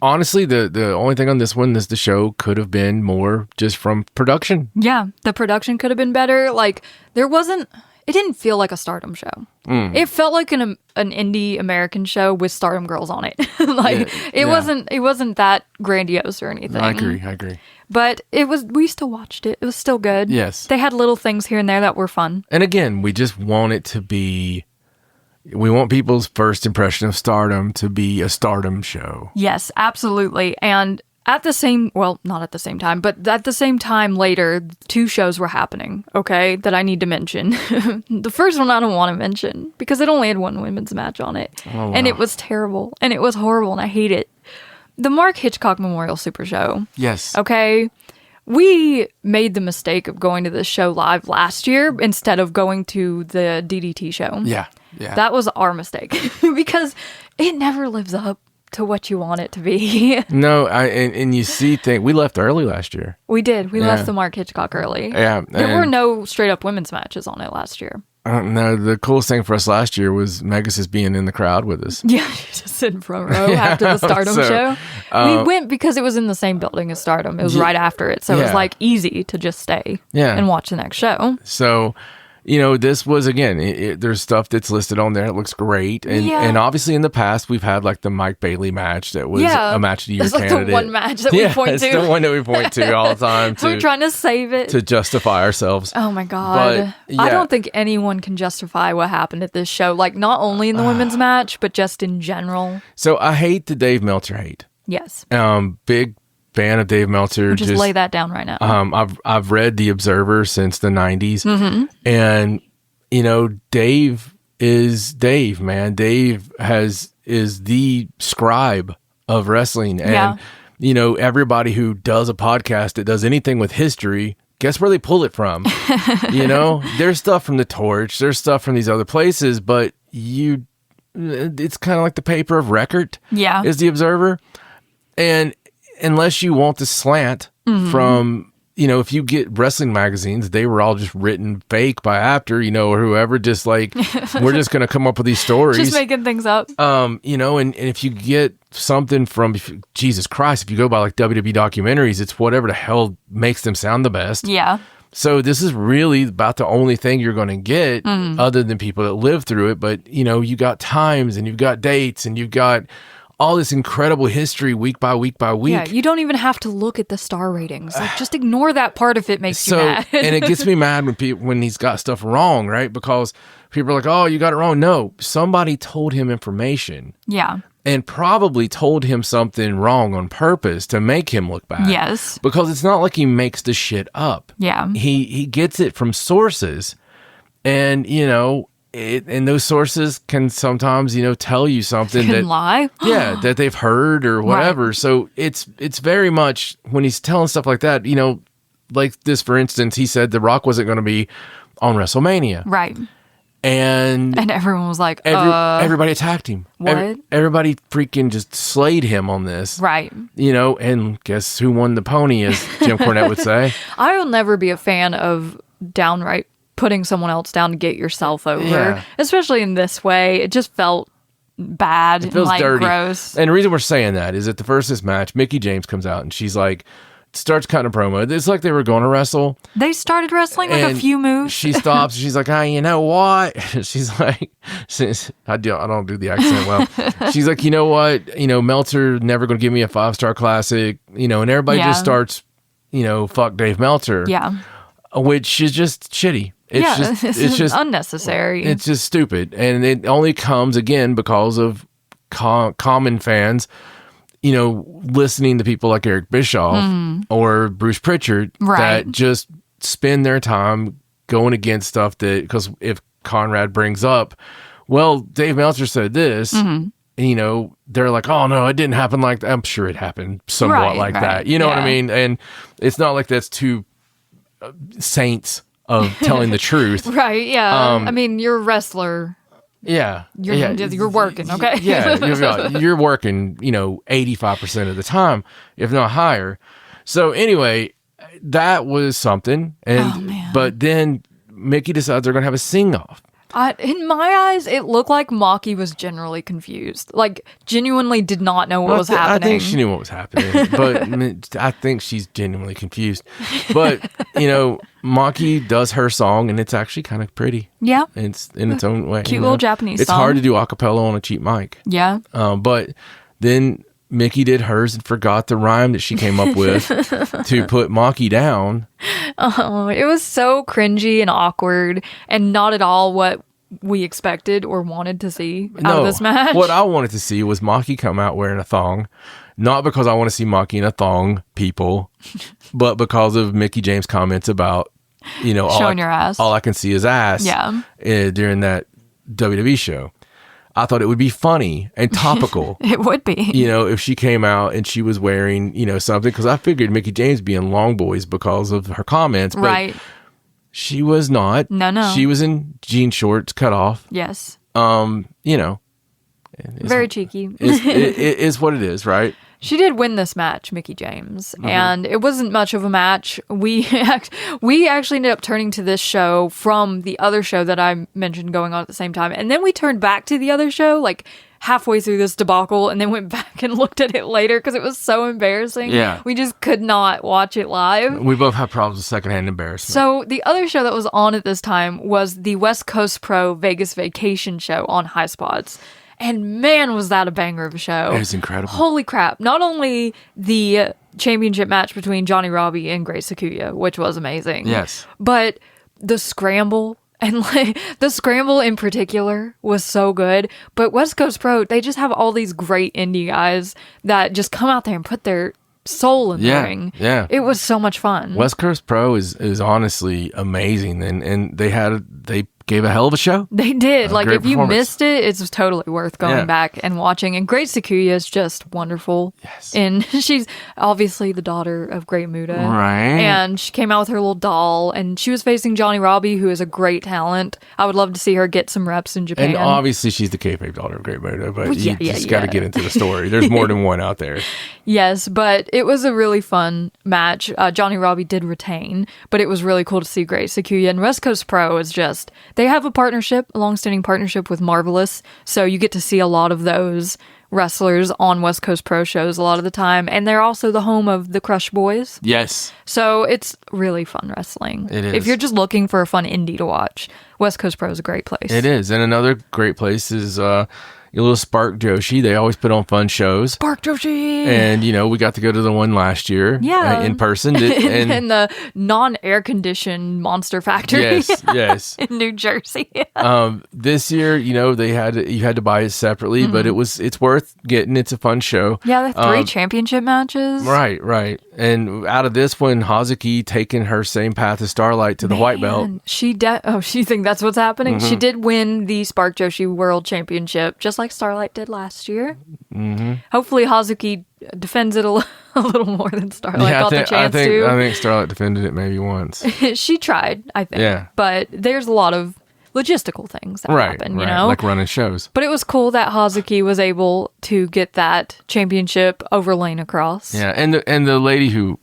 honestly, the only thing on this one is the show could have been more just from production. Yeah, the production could have been better. Like, it didn't feel like a Stardom show. It felt like an indie American show with Stardom girls on it. It wasn't that grandiose or anything. I agree. But we still watched it. It was still good. Yes. They had little things here and there that were fun. And again, we just want it to be, we want people's first impression of Stardom to be a Stardom show. Yes, absolutely. And not at the same time, but at the same time later, 2 shows were happening, okay, that I need to mention. The first one I don't want to mention because it only had 1 women's match on it. Oh, wow. And it was terrible. And it was horrible, and I hate it. The Mark Hitchcock Memorial Super Show. Yes. Okay. We made the mistake of going to this show live last year instead of going to the DDT show. Yeah. That was our mistake because it never lives up to what you want it to be. No, and you see we left early last year. We did. We left the Mark Hitchcock early. Yeah. There were no straight up women's matches on it last year. No, the coolest thing for us last year was Megasis being in the crowd with us. Yeah, just in front row after the Stardom show. We went because it was in the same building as Stardom. It was right after it. So it was like easy to just stay and watch the next show. So, this was, again, there's stuff that's listed on there. It looks great. And obviously in the past, we've had like the Mike Bailey match that was a match of the year candidate. It's like the one match that we point to. It's the one that we point to all the time. We're trying to save it. To justify ourselves. Oh my God. But, I don't think anyone can justify what happened at this show. Like not only in the women's match, but just in general. So I hate the Dave Meltzer hate. Yes. Big fan of Dave Meltzer. Just lay that down right now. I've read The Observer since the 90s. Mm-hmm. And, Dave is Dave, man. Dave is the scribe of wrestling. And, everybody who does a podcast that does anything with history, guess where they pull it from? There's stuff from The Torch. There's stuff from these other places, but it's kind of like the paper of record is The Observer. And unless you want the slant from, if you get wrestling magazines, they were all just written fake by Apter, or whoever, just like, we're just going to come up with these stories. Just making things up. And if you get something from, Jesus Christ, if you go by like WWE documentaries, it's whatever the hell makes them sound the best. Yeah. So this is really about the only thing you're going to get other than people that live through it. But, you got times and you've got dates and you've got all this incredible history week by week by week. Yeah, you don't even have to look at the star ratings. Like, just ignore that part if it makes you mad. And it gets me mad when he's got stuff wrong, right? Because people are like, oh, you got it wrong. No, somebody told him information. Yeah. And probably told him something wrong on purpose to make him look bad. Yes. Because it's not like he makes the shit up. Yeah. He gets it from sources. And, and those sources can sometimes, tell you something that lie. that they've heard or whatever. Right. So it's very much when he's telling stuff like that, like this, for instance, he said The Rock wasn't going to be on WrestleMania. Right. And everyone was like, everybody attacked him. What? Everybody freaking just slayed him on this. Right. And guess who won the pony, as Jim Cornette would say. I will never be a fan of downright putting someone else down to get yourself over, especially in this way. It just felt bad. It feels and dirty. Gross. And the reason we're saying that is at the first of this match, Mickie James comes out and she's like, starts cutting a promo. It's like they were going to wrestle. They started wrestling like a few moves. She stops. She's like, you know what? She's like, I don't do the accent well. She's like, you know what? Meltzer never going to give me a 5-star classic. And everybody just starts, fuck Dave Meltzer. Yeah. Which is just shitty. It's just unnecessary. It's just stupid. And it only comes, again, because of common fans, listening to people like Eric Bischoff or Bruce Pritchard that just spend their time going against stuff that, because if Conrad brings up, well, Dave Meltzer said this, they're like, oh no, it didn't happen like that. I'm sure it happened somewhat like that. You know what I mean? And it's not like that's two saints of telling the truth. Right, yeah. I mean, you're a wrestler. Yeah. You're working, okay? You're working, 85% of the time, if not higher. So anyway, that was something. But then Mickie decides they're going to have a sing-off. In my eyes, it looked like Maki was generally confused. Like, genuinely did not know what was happening. I think she knew what was happening, but I think she's genuinely confused. But, Maki does her song, and it's actually kind of pretty. Yeah. It's in its own way. Cute little Japanese It's song. hard to do a cappella on a cheap mic. Yeah. But then Mickey did hers and forgot the rhyme that she came up with to put Maki down. Oh, it was so cringy and awkward and not at all what we expected or wanted to see out of this match. What I wanted to see was Maki come out wearing a thong. Not because I want to see Maki in a thong, people, but because of Mickey James' comments about, showing your ass. All I can see is ass. Yeah. During that WWE show. I thought it would be funny and topical. It would be. If she came out and she was wearing, something. Because I figured Mickey James being long boys because of her comments. But right. She was not. No. She was in jean shorts, cut off. Yes. Very cheeky. It is what it is, right? She did win this match, Mickey James, and it wasn't much of a match. We actually ended up turning to this show from the other show that I mentioned going on at the same time, and then we turned back to the other show like halfway through this debacle, and then went back and looked at it later because it was so embarrassing. Yeah, we just could not watch it live. We both have problems with secondhand embarrassment. So the other show that was on at this time was the West Coast Pro Vegas Vacation show on High Spots. And man, was that a banger of a show. It was incredible. Holy crap. Not only the championship match between Johnny Robbie and Great Sakuya, which was amazing. Yes. But the scramble, and the scramble in particular was so good. But West Coast Pro, they just have all these great indie guys that just come out there and put their soul in the ring. Yeah. It was so much fun. West Coast Pro is honestly amazing. And they gave a hell of a show. They did. Like, if you missed it, it's totally worth going back and watching. And Great Sakuya is just wonderful. Yes. And she's obviously the daughter of Great Muta. Right. And she came out with her little doll, and she was facing Johnny Robbie, who is a great talent. I would love to see her get some reps in Japan. And obviously she's the kayfabe daughter of Great Muta, but Well, you just got to get into the story. There's more than one out there. Yes, but it was a really fun match. Johnny Robbie did retain, but it was really cool to see Great Sakuya. And West Coast Pro is just, they have a long-standing partnership with Marvelous, so you get to see a lot of those wrestlers on West Coast Pro shows a lot of the time, and they're also the home of the Crush Boys. Yes. So it's really fun wrestling. It is. If you're just looking for a fun indie to watch, West Coast Pro is a great place. It is. And another great place is your little Spark Joshi. They always put on fun shows. Spark Joshi! And, we got to go to the one last year in person. In the non-air-conditioned Monster Factory. Yes. In New Jersey. This year, you had to buy it separately, but it's worth getting. It's a fun show. Yeah, the 3 championship matches. Right. And out of this one, Hazuki taking her same path as Starlight to the white belt. She think that's what's happening? She did win the Spark Joshi World Championship, just like Starlight did last year. Hopefully Hazuki defends it a little more than Starlight got the chance to. I think Starlight defended it maybe once. She tried, I think. Yeah. But there's a lot of logistical things that happen, like running shows. But it was cool that Hazuki was able to get that championship over Lana Cross. Yeah, and the lady who,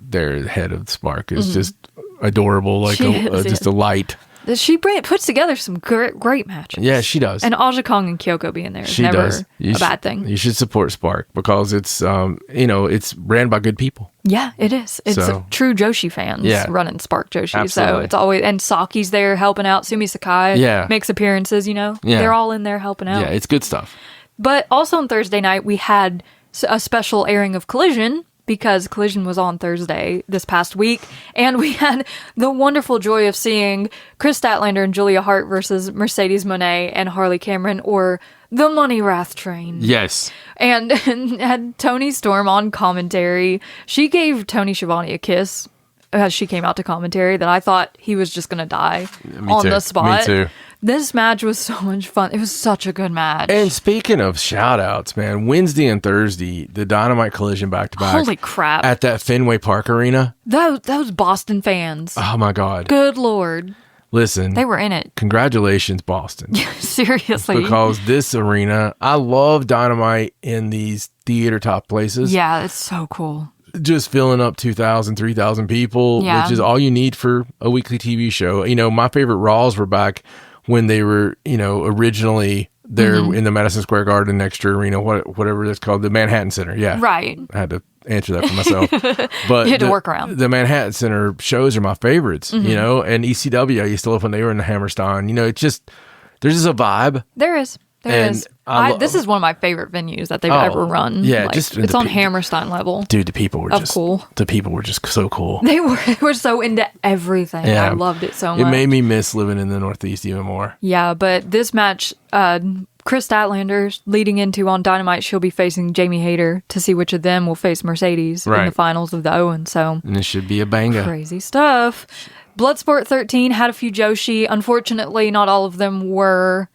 their head of Spark is just adorable, like just a light. She puts together some great matches. Yeah, she does. And Aja Kong and Kyoko being there is never a bad thing. You should support Spark because it's it's ran by good people. Yeah, it is. It's true Joshi fans running Spark Joshi. Absolutely. So it's always, and Saki's there helping out. Sumi Sakai makes appearances, They're all in there helping out. Yeah, it's good stuff. But also on Thursday night, we had a special airing of Collision, because Collision was on Thursday this past week, and we had the wonderful joy of seeing Chris Statlander and Julia Hart versus Mercedes Moné and Harley Cameron, or the Money Wrath Train. Yes. And had Toni Storm on commentary. She gave Tony Schiavone a kiss as she came out to commentary that I thought he was just going to die the spot. Me too. This match was so much fun. It was such a good match. And speaking of shout outs, man, Wednesday and Thursday, the Dynamite Collision back to back. Holy crap. At that Fenway Park Arena. Those Boston fans. Oh my God. Good Lord. Listen. They were in it. Congratulations, Boston. Seriously. Because this arena, I love Dynamite in these theater top places. Yeah, it's so cool. Just filling up 2,000, 3,000 people, which is all you need for a weekly TV show. My favorite Raws were back when they were, originally there in the Madison Square Garden extra arena, whatever it's called, the Manhattan Center. Yeah. Right. I had to answer that for myself. But you had to work around. The Manhattan Center shows are my favorites, and ECW, I used to love when they were in the Hammerstein. It's just, there's just a vibe. There is. This is one of my favorite venues that they've ever run. Yeah, it's on Hammerstein level. Dude, the people were just cool. The people were just so cool. They were so into everything. Yeah. I loved it so much. It made me miss living in the Northeast even more. Yeah, but this match, Chris Statlander leading into on Dynamite, she'll be facing Jamie Hayter to see which of them will face Mercedes in the finals of the Owen. So and it should be a banger. Crazy stuff. Bloodsport 13 had a few Joshi. Unfortunately, not all of them were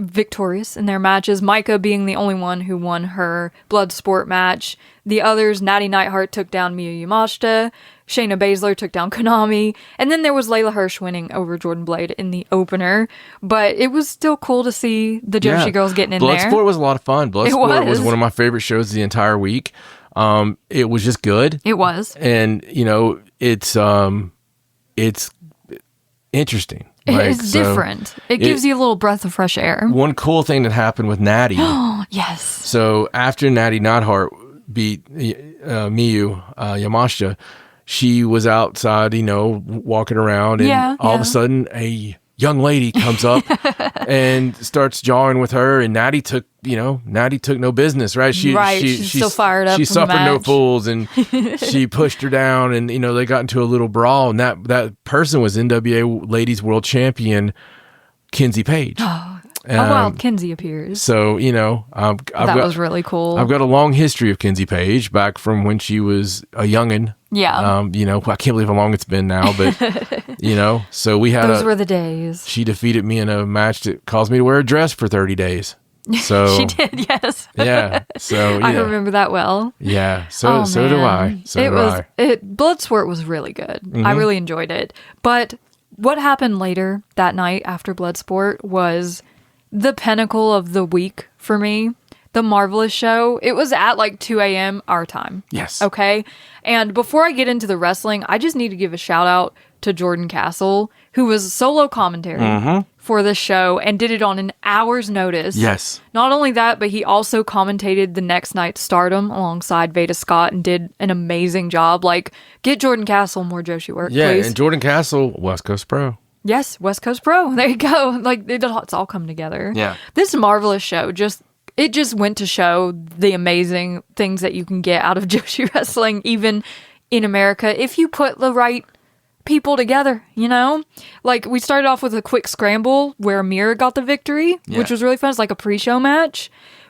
victorious in their matches, Micah being the only one who won her Bloodsport match. The others, Natty Neidhart took down Miyu Yamashita, Shayna Baszler took down Konami, and then there was Layla Hirsch winning over Jordan Blade in the opener. But it was still cool to see the Joshi girls getting in there. Bloodsport was a lot of fun. Bloodsport was one of my favorite shows the entire week. It was just good. It was. And, it's interesting. It's different. It gives you a little breath of fresh air. One cool thing that happened with Natty. Yes. So after Natty Neidhart beat Miyu Yamashita, she was outside, walking around, and all of a sudden a young lady comes up and starts jawing with her, and Natty took no business, right? She's still fired up. She suffered no fools, and she pushed her down, and they got into a little brawl, and that person was NWA Ladies World Champion Kenzie Page. Kenzie appears. So, that was really cool. I've got a long history of Kenzie Page back from when she was a youngin'. Yeah. I can't believe how long it's been now, but, so we had those were the days. She defeated me in a match that caused me to wear a dress for 30 days. So she did, yes. Yeah. So I remember that well. Yeah. So do I. Bloodsport was really good. I really enjoyed it. But what happened later that night after Bloodsport was the pinnacle of the week for me. The Marvelous show. It was at 2 a.m. our time. Yes. Okay. And before I get into the wrestling, I just need to give a shout out to Jordan Castle, who was solo commentary for this show and did it on an hour's notice. Yes. Not only that, but he also commentated the next night's Stardom alongside Veda Scott and did an amazing job. Get Jordan Castle more Joshi work, please. And Jordan Castle, West Coast Pro. Yes, West Coast Pro. There you go. It's all come together. Yeah. This Marvelous show it just went to show the amazing things that you can get out of Joshi wrestling, even in America, if you put the right people together, we started off with a quick scramble where Mira got the victory, which was really fun. It's like a pre-show match.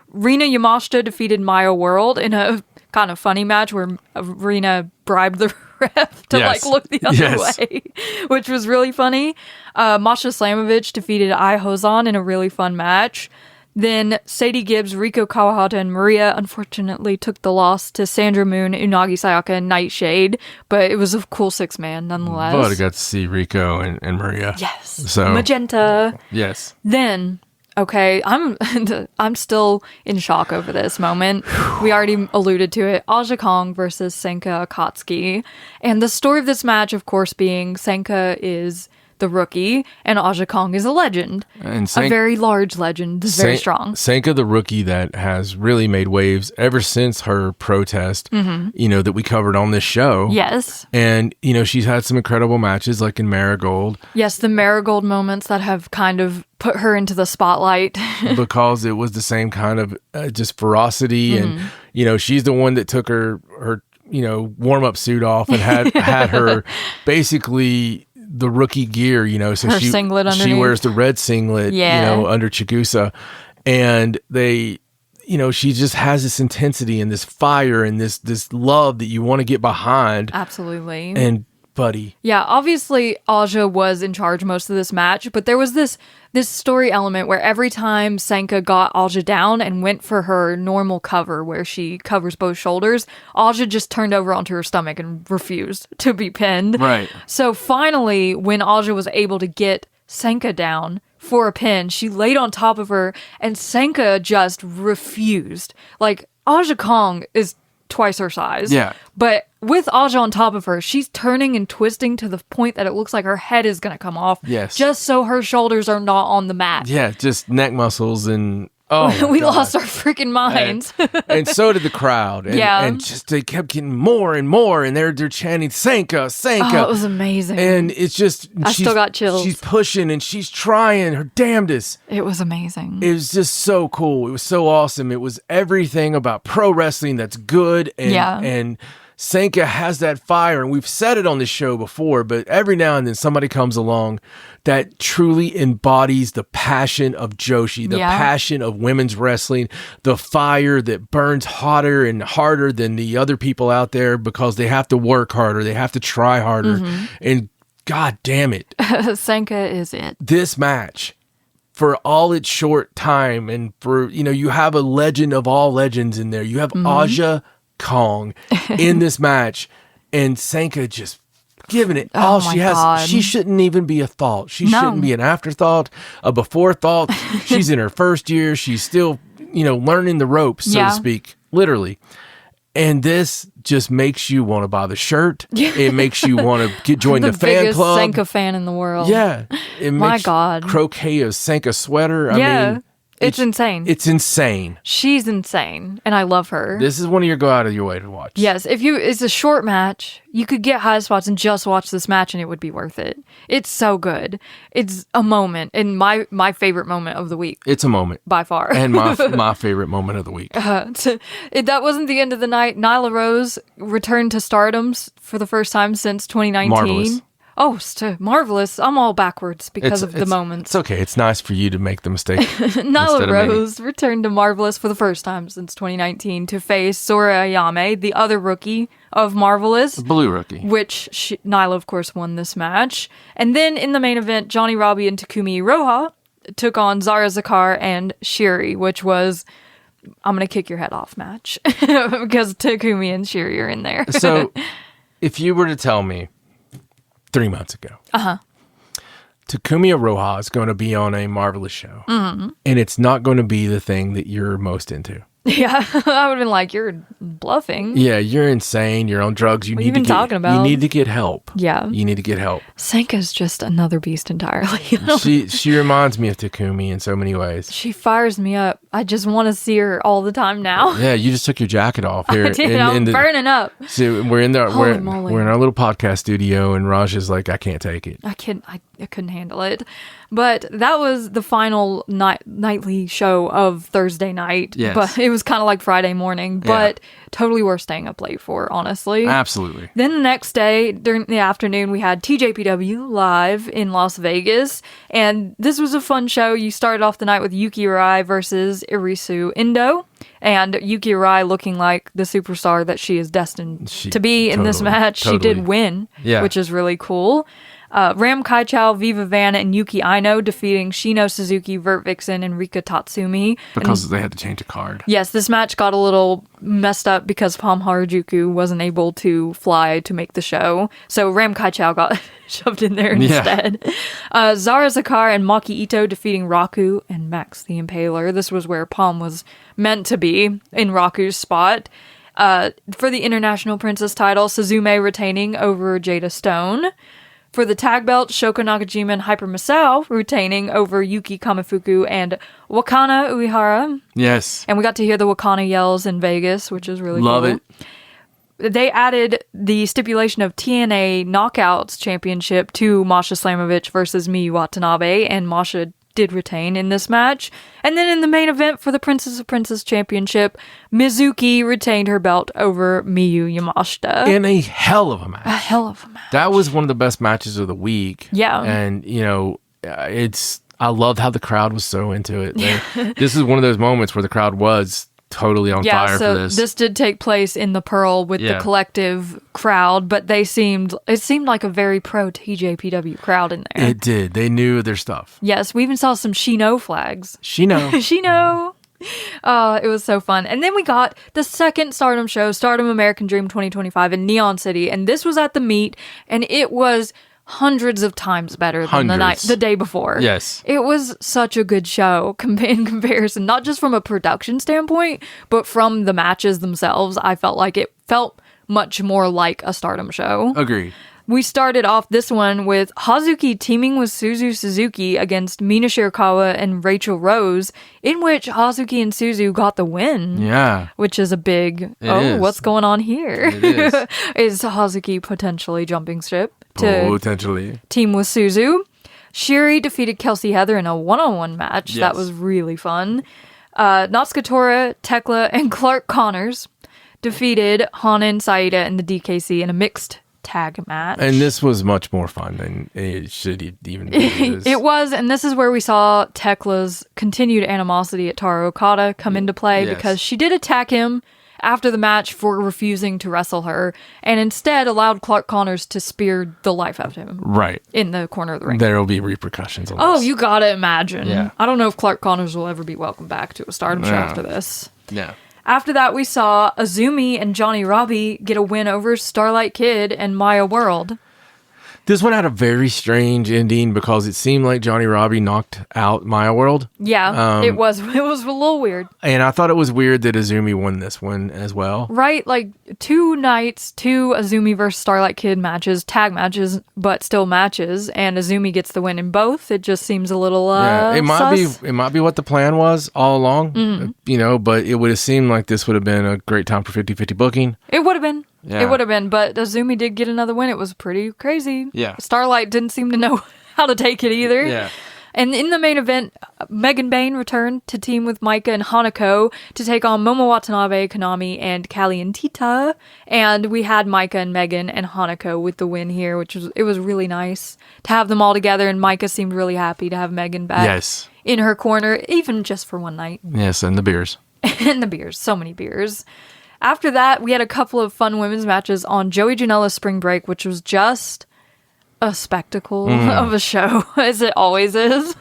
Rina Yamashita defeated Maya World in a kind of funny match where Rina bribed the ref to look the other way, which was really funny. Masha Slamovich defeated Ai Hozan in a really fun match. Then Sadie Gibbs, Riko Kawahata, and Maria unfortunately took the loss to Sandra Moon, Unagi Sayaka, and Nightshade, but it was a cool 6-man nonetheless. But I got to see Riko and Maria. Yes. So Magenta. Yes. Then, okay, I'm still in shock over this moment. We already alluded to it. Aja Kong versus Senka Akatsuki. And the story of this match, of course, being Senka is the rookie, and Aja Kong is a legend. And a very large legend, very strong. Senka, the rookie that has really made waves ever since her protest, that we covered on this show. Yes. And, she's had some incredible matches like in Marigold. Yes, the Marigold moments that have kind of put her into the spotlight. Because it was the same kind of just ferocity. And, she's the one that took her warm-up suit off and had her basically the rookie gear, so her singlet underneath. She wears the red singlet, under Chigusa, and they, she just has this intensity and this fire and this love that you want to get behind. Absolutely. And buddy. Yeah, obviously Aja was in charge most of this match, but there was this story element where every time Senka got Aja down and went for her normal cover where she covers both shoulders, Aja just turned over onto her stomach and refused to be pinned. Right. So finally, when Aja was able to get Senka down for a pin, she laid on top of her and Senka just refused. Aja Kong is twice her size. Yeah. But with Aja on top of her, she's turning and twisting to the point that it looks like her head is going to come off. Yes. Just so her shoulders are not on the mat. Yeah, just neck muscles and... Oh, we lost our freaking minds. And so did the crowd. And, yeah. And just they kept getting more and more, and they're chanting, Sanka, Sanka. Oh, it was amazing. And it's just... I still got chills. She's pushing, and she's trying her damnedest. It was amazing. It was just so cool. It was so awesome. It was everything about pro wrestling that's good. And Sanka has that fire, and we've said it on this show before, but every now and then somebody comes along that truly embodies the passion of Joshi, the passion of women's wrestling, the fire that burns hotter and harder than the other people out there because they have to work harder, they have to try harder, and God damn it. Sanka is it. This match, for all its short time, and for, you have a legend of all legends in there. You have Aja Kong in this match, and Sanka just giving it all she has. God. She shouldn't even be a thought. She shouldn't be an afterthought, a before thought. She's in her first year. She's still, learning the ropes, so to speak, literally. And this just makes you want to buy the shirt. It makes you want to join the fan club. The biggest Sanka fan in the world. Yeah. It makes God. Croquet a Sanka sweater. I mean, it's insane. It's insane. She's insane, and I love her. This is one of your go out of your way to watch. Yes, it's a short match. You could get high spots and just watch this match, and it would be worth it. It's so good. It's a moment, and my favorite moment of the week. It's a moment by far, and my favorite moment of the week. That wasn't the end of the night. Nyla Rose returned to Stardom for the first time since 2019. Marvelous. Oh, marvelous. I'm all backwards because of the moments. It's okay. It's nice for you to make the mistake. Nyla Rose returned to Marvelous for the first time since 2019 to face Sora Ayame, the other rookie of Marvelous. The blue rookie. Which Nyla, of course, won this match. And then in the main event, Johnny Robbie and Takumi Iroha took on Zara Zakar and Shiri, which was... I'm going to kick your head off match because Takumi and Shiri are in there. So if you were to tell me 3 months ago, Takumi Iroha is going to be on a Marvelous show, and it's not going to be the thing that you're most into. Yeah, I would have been like, you're bluffing. Yeah, you're insane. You're on drugs. You what need to talking about? You need to get help. Yeah. You need to get help. Sanka's just another beast entirely. She reminds me of Takumi in so many ways. She fires me up. I just want to see her all the time now. Yeah, you just took your jacket off here. I did. I'm burning up. So we're in we're in our little podcast studio, and Raj is like, I can't take it. I couldn't handle it. But that was the final nightly show of Thursday night. Yes. But it was kind of like Friday morning, but totally worth staying up late for, honestly. Absolutely. Then the next day, during the afternoon, we had TJPW live in Las Vegas. And this was a fun show. You started off the night with Yuki Arai versus Irisu Endo. And Yuki Arai looking like the superstar that she is destined to be in this match. She did win, which is really cool. Ram Kaichou, Viva Vanna, and Yuki Aino defeating Shino Suzuki, Vert Vixen, and Rika Tatsumi. Because they had to change a card. Yes, this match got a little messed up because Pam Harajuku wasn't able to fly to make the show. So Ram Kaichou got shoved in there instead. Zara Zakar and Maki Ito defeating Raku and Max the Impaler. This was where Pam was meant to be in Raku's spot. For the International Princess title, Suzume retaining over Jada Stone. For the tag belt, Shoko Nakajima and Hyper Masao retaining over Yuki Kamifuku and Wakana Uehara. Yes. And we got to hear the Wakana yells in Vegas, which is really cool. Love it. They added the stipulation of TNA Knockouts Championship to Masha Slamovich versus Miyu Watanabe, and Masha did retain in this match. And then in the main event for the Princess of Princess Championship, Mizuki retained her belt over Miyu Yamashita. In a hell of a match. A hell of a match. That was one of the best matches of the week. Yeah. And, I loved how the crowd was so into it. This is one of those moments where the crowd was totally on fire for this. This did take place in the Pearl with the collective crowd, but it seemed like a very pro TJPW crowd in there. It did. They knew their stuff. Yes, we even saw some Shino flags. Shino. Shino. It was so fun. And then we got the second Stardom show, Stardom American Dream 2025 in Neon City, and this was at the Meet, and it was hundreds of times better than the day before. Yes. It was such a good show in comparison, not just from a production standpoint, but from the matches themselves. I felt like it felt much more like a Stardom show. Agreed. We started off this one with Hazuki teaming with Suzu Suzuki against Mina Shirakawa and Rachel Rose, in which Hazuki and Suzu got the win. Yeah. Which is a big, what's going on here? It is. Is Hazuki potentially jumping ship to team with Suzu? Shiri defeated Kelsey Heather in a one-on-one match. Yes. That was really fun. Natsuko Tora, Tekla, and Clark Connors defeated Hanan, Saida, and the DKC in a mixed tag match. And this was much more fun than it should even be. It was, and this is where we saw Tekla's continued animosity at Taro Okada come into play, because she did attack him after the match for refusing to wrestle her, and instead allowed Clark Connors to spear the life out of him. Right. In the corner of the ring. There will be repercussions on this. You gotta imagine. Yeah. I don't know if Clark Connors will ever be welcome back to a Stardom show after this. Yeah. After that, we saw Azumi and Johnny Robbie get a win over Starlight Kid and Maya World. This one had a very strange ending because it seemed like Johnny Robbie knocked out Maya World. Yeah, it was a little weird. And I thought it was weird that Azumi won this one as well. Right, like 2 nights, 2 Azumi versus Starlight Kid matches, tag matches, but still matches, and Azumi gets the win in both. It just seems a little it might sus. be what the plan was all along, but it would have seemed like this would have been a great time for 50-50 booking. It would have been. Yeah. It would have been, but Azumi did get another win. It was pretty crazy. Yeah. Starlight didn't seem to know how to take it either. Yeah. And in the main event, Megan Bain returned to team with Maika and Hanako to take on Momo Watanabe, Konami, and Callie and Tita. And we had Maika and Megan and Hanako with the win here, it was really nice to have them all together. And Maika seemed really happy to have Megan back in her corner, even just for one night. Yes, and the beers. And the beers. So many beers. After that, we had a couple of fun women's matches on Joey Janela's Spring Break, which was just a spectacle of a show, as it always is.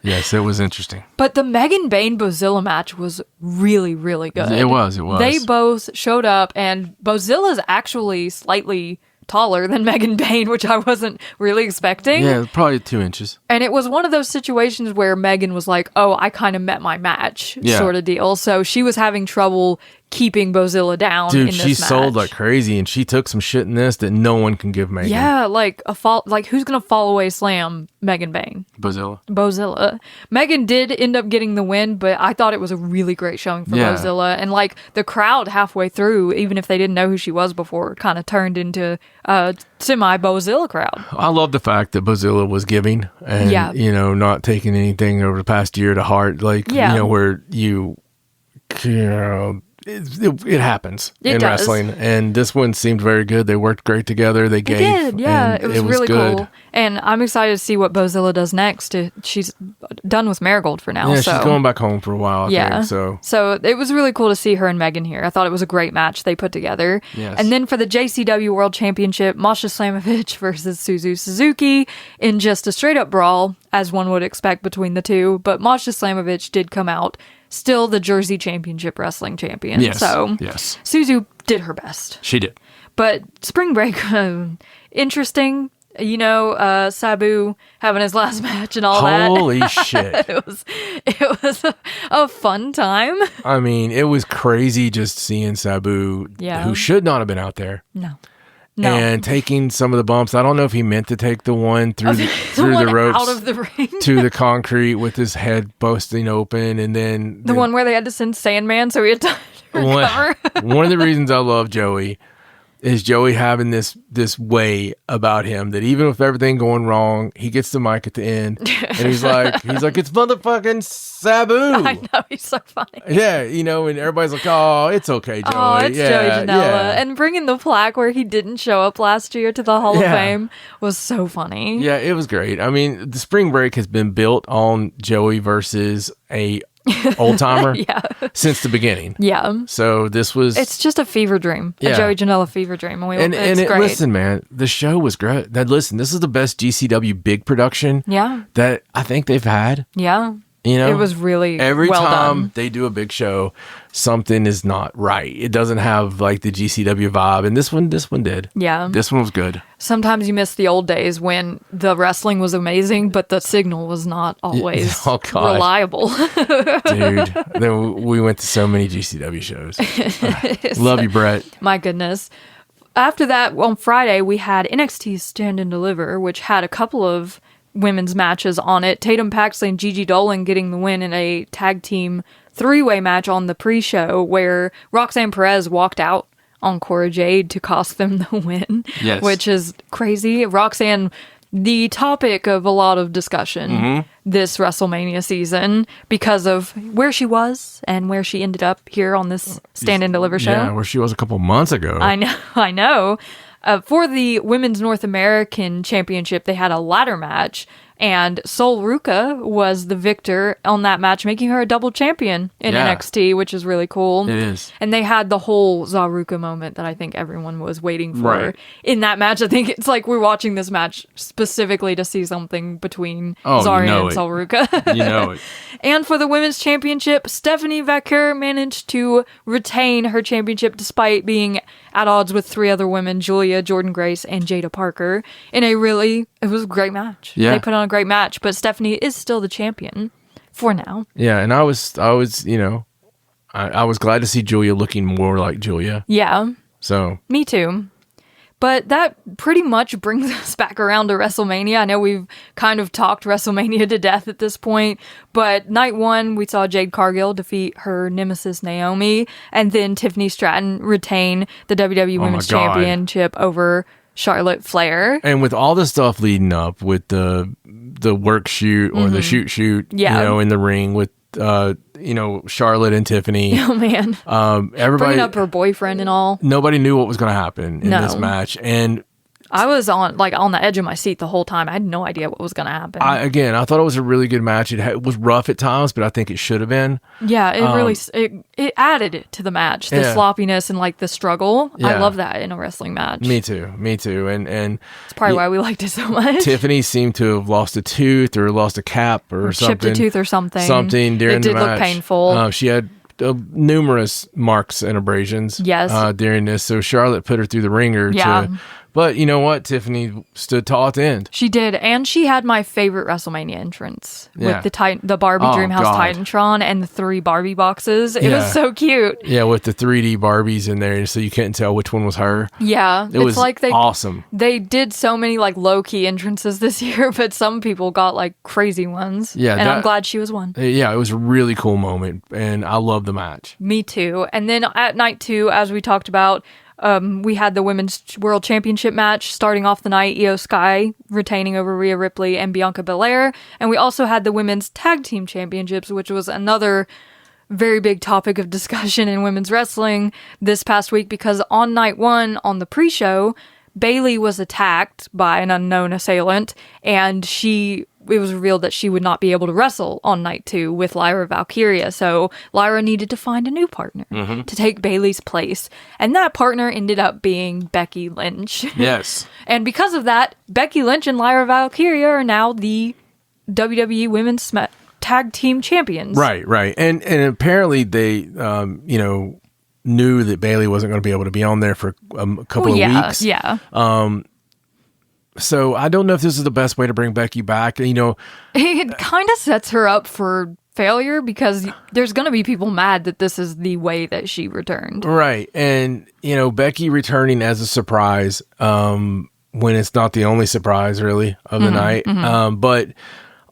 Yes, it was interesting. But the Megan Bain Bozilla match was really, really good. It was. They both showed up, and Bozilla's actually slightly taller than Megan Bain, which I wasn't really expecting. Yeah, probably 2 inches. And it was one of those situations where Megan was like, I kind of met my match, sort of deal. So she was having trouble keeping Bozilla down. Dude, in this she match. sold like crazy, and she took some shit in this that no one can give Megan. Yeah, like who's gonna fall away slam Megan Bain? Bozilla. Megan did end up getting the win, but I thought it was a really great showing for Bozilla, and like the crowd halfway through, even if they didn't know who she was before, kind of turned into a semi Bozilla crowd. I love the fact that Bozilla was giving and not taking anything over the past year to heart, where it happens in wrestling, and this one seemed very good. They worked great together. They gave. It was really good. Cool. And I'm excited to see what Bozilla does next. She's done with Marigold for now. Yeah, she's going back home for a while, I think. So it was really cool to see her and Megan here. I thought it was a great match they put together. Yes. And then for the JCW World Championship, Masha Slamovich versus Suzu Suzuki in just a straight up brawl, as one would expect between the two. But Masha Slamovich did come out still the Jersey Championship Wrestling Champion. Yes. So Suzu did her best. She did. But Spring Break, interesting. Sabu having his last match and all that. Holy shit. It was a fun time. I mean, it was crazy just seeing Sabu, who should not have been out there. No. And taking some of the bumps. I don't know if he meant to take the one through the ropes out of the ring to the concrete with his head busting open, and then the one where they had to send Sandman so he had time to recover. One of the reasons I love Joey is Joey having this way about him that even with everything going wrong, he gets the mic at the end and he's like, it's motherfucking Sabu. I know, he's so funny. Yeah, and everybody's like, oh, it's okay, Joey. Oh, it's Joey Janela. Yeah. And bringing the plaque where he didn't show up last year to the Hall of Fame was so funny. Yeah, it was great. I mean, the Spring Break has been built on Joey versus a old timer since the beginning. Yeah. So it's just a fever dream. A Joey Janela fever dream. And it's great. Listen, man, the show was great. This is the best GCW big production that I think they've had. Yeah. You know, it was really every well time done. they do a big show, something is not right. It doesn't have like the GCW vibe, and this one did. Yeah, this one was good. Sometimes you miss the old days when the wrestling was amazing, but the signal was not always reliable. Dude, we went to so many GCW shows. Love you, Brett. My goodness. After that, on Friday, we had NXT Stand and Deliver, which had a couple of women's matches on it. Tatum Paxley and Gigi Dolan getting the win in a tag team three-way match on the pre-show where Roxanne Perez walked out on Cora Jade to cost them the win, which is crazy. Roxanne, the topic of a lot of discussion this WrestleMania season because of where she was and where she ended up here on this Stand and Deliver show. Yeah, where she was a couple months ago. I know. For the Women's North American Championship, they had a ladder match, and Sol Ruca was the victor on that match, making her a double champion in NXT, which is really cool. It is. And they had the whole Zaruka moment that I think everyone was waiting for in that match. I think it's like we're watching this match specifically to see something between Zarya and Sol Ruca. You know it. And for the Women's Championship, Stephanie Vaquer managed to retain her championship despite being at odds with three other women, Julia, Jordan Grace, and Jada Parker, in it was a great match. Yeah. They put on a great match, but Stephanie is still the champion for now. Yeah, and I was, you know, I was glad to see Julia looking more like Julia. Yeah. So. Me too. But that pretty much brings us back around to WrestleMania. I know we've kind of talked WrestleMania to death at this point, but night one, we saw Jade Cargill defeat her nemesis Naomi, and then Tiffany Stratton retain the WWE Women's Championship over Charlotte Flair. And with all the stuff leading up with the work shoot or the shoot, you know, in the ring with you know, Charlotte and Tiffany. Oh man. Everybody bringing up her boyfriend and all. Nobody knew what was going to happen in this match, and I was on the edge of my seat the whole time. I had no idea what was going to happen. I thought it was a really good match. It was rough at times, but I think it should have been. Yeah, it really it added it to the match, the sloppiness and like the struggle. Yeah. I love that in a wrestling match. Me too. And it's probably why we liked it so much. Tiffany seemed to have lost a tooth or lost a cap or something. Chipped a tooth or something. Something during the match. It did look painful. She had numerous marks and abrasions. During this, so Charlotte put her through the ringer. But you know what? Tiffany stood tall at the end. She did, and she had my favorite WrestleMania entrance with the Barbie Dreamhouse Titantron and the 3 Barbie boxes. It was so cute. Yeah, with the 3D Barbies in there, so you couldn't tell which one was her. Yeah, it was like awesome. They did so many like low key entrances this year, but some people got like crazy ones. Yeah, and I'm glad she was one. Yeah, it was a really cool moment, and I love the match. Me too. And then at night 2, as we talked about. We had the Women's World Championship match starting off the night, Io Sky retaining over Rhea Ripley and Bianca Belair. And we also had the Women's Tag Team Championships, which was another very big topic of discussion in women's wrestling this past week because on night 1, on the pre-show, Bayley was attacked by an unknown assailant, and it was revealed that she would not be able to wrestle on night 2 with Lyra Valkyria. So Lyra needed to find a new partner to take Bayley's place. And that partner ended up being Becky Lynch. Yes. And because of that, Becky Lynch and Lyra Valkyria are now the WWE Women's Tag Team Champions. Right. And apparently they, knew that Bayley wasn't going to be able to be on there for a couple of weeks. Yeah. So I don't know if this is the best way to bring Becky back. You know, it kind of sets her up for failure because there's going to be people mad that this is the way that she returned. Right. And, you know, Becky returning as a surprise when it's not the only surprise really of the night. But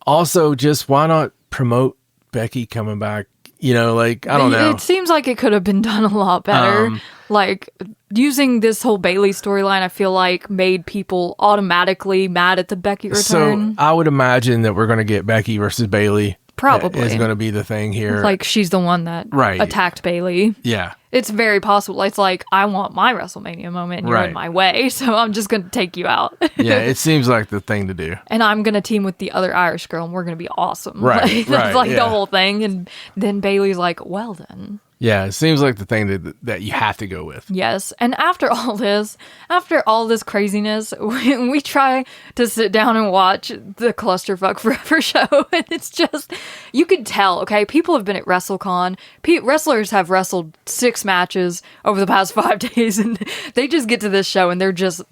also just why not promote Becky coming back? You know, like, I don't know. It seems like it could have been done a lot better. Like, using this whole Bayley storyline, I feel like, made people automatically mad at the Becky return. So, I would imagine that we're going to get Becky versus Bayley. Probably. Is going to be the thing here. Like, she's the one that attacked Bayley. Yeah. It's very possible. It's like, I want my WrestleMania moment and you're in my way, so I'm just going to take you out. Yeah, it seems like the thing to do. And I'm going to team with the other Irish girl and we're going to be awesome. Right, That's the whole thing. And then Bayley's like, well then. Yeah, it seems like the thing that you have to go with. Yes, and after all this craziness, we try to sit down and watch the Clusterfuck Forever show, and it's just, you can tell, okay, people have been at WrestleCon, wrestlers have wrestled 6 matches over the past 5 days, and they just get to this show, and they're just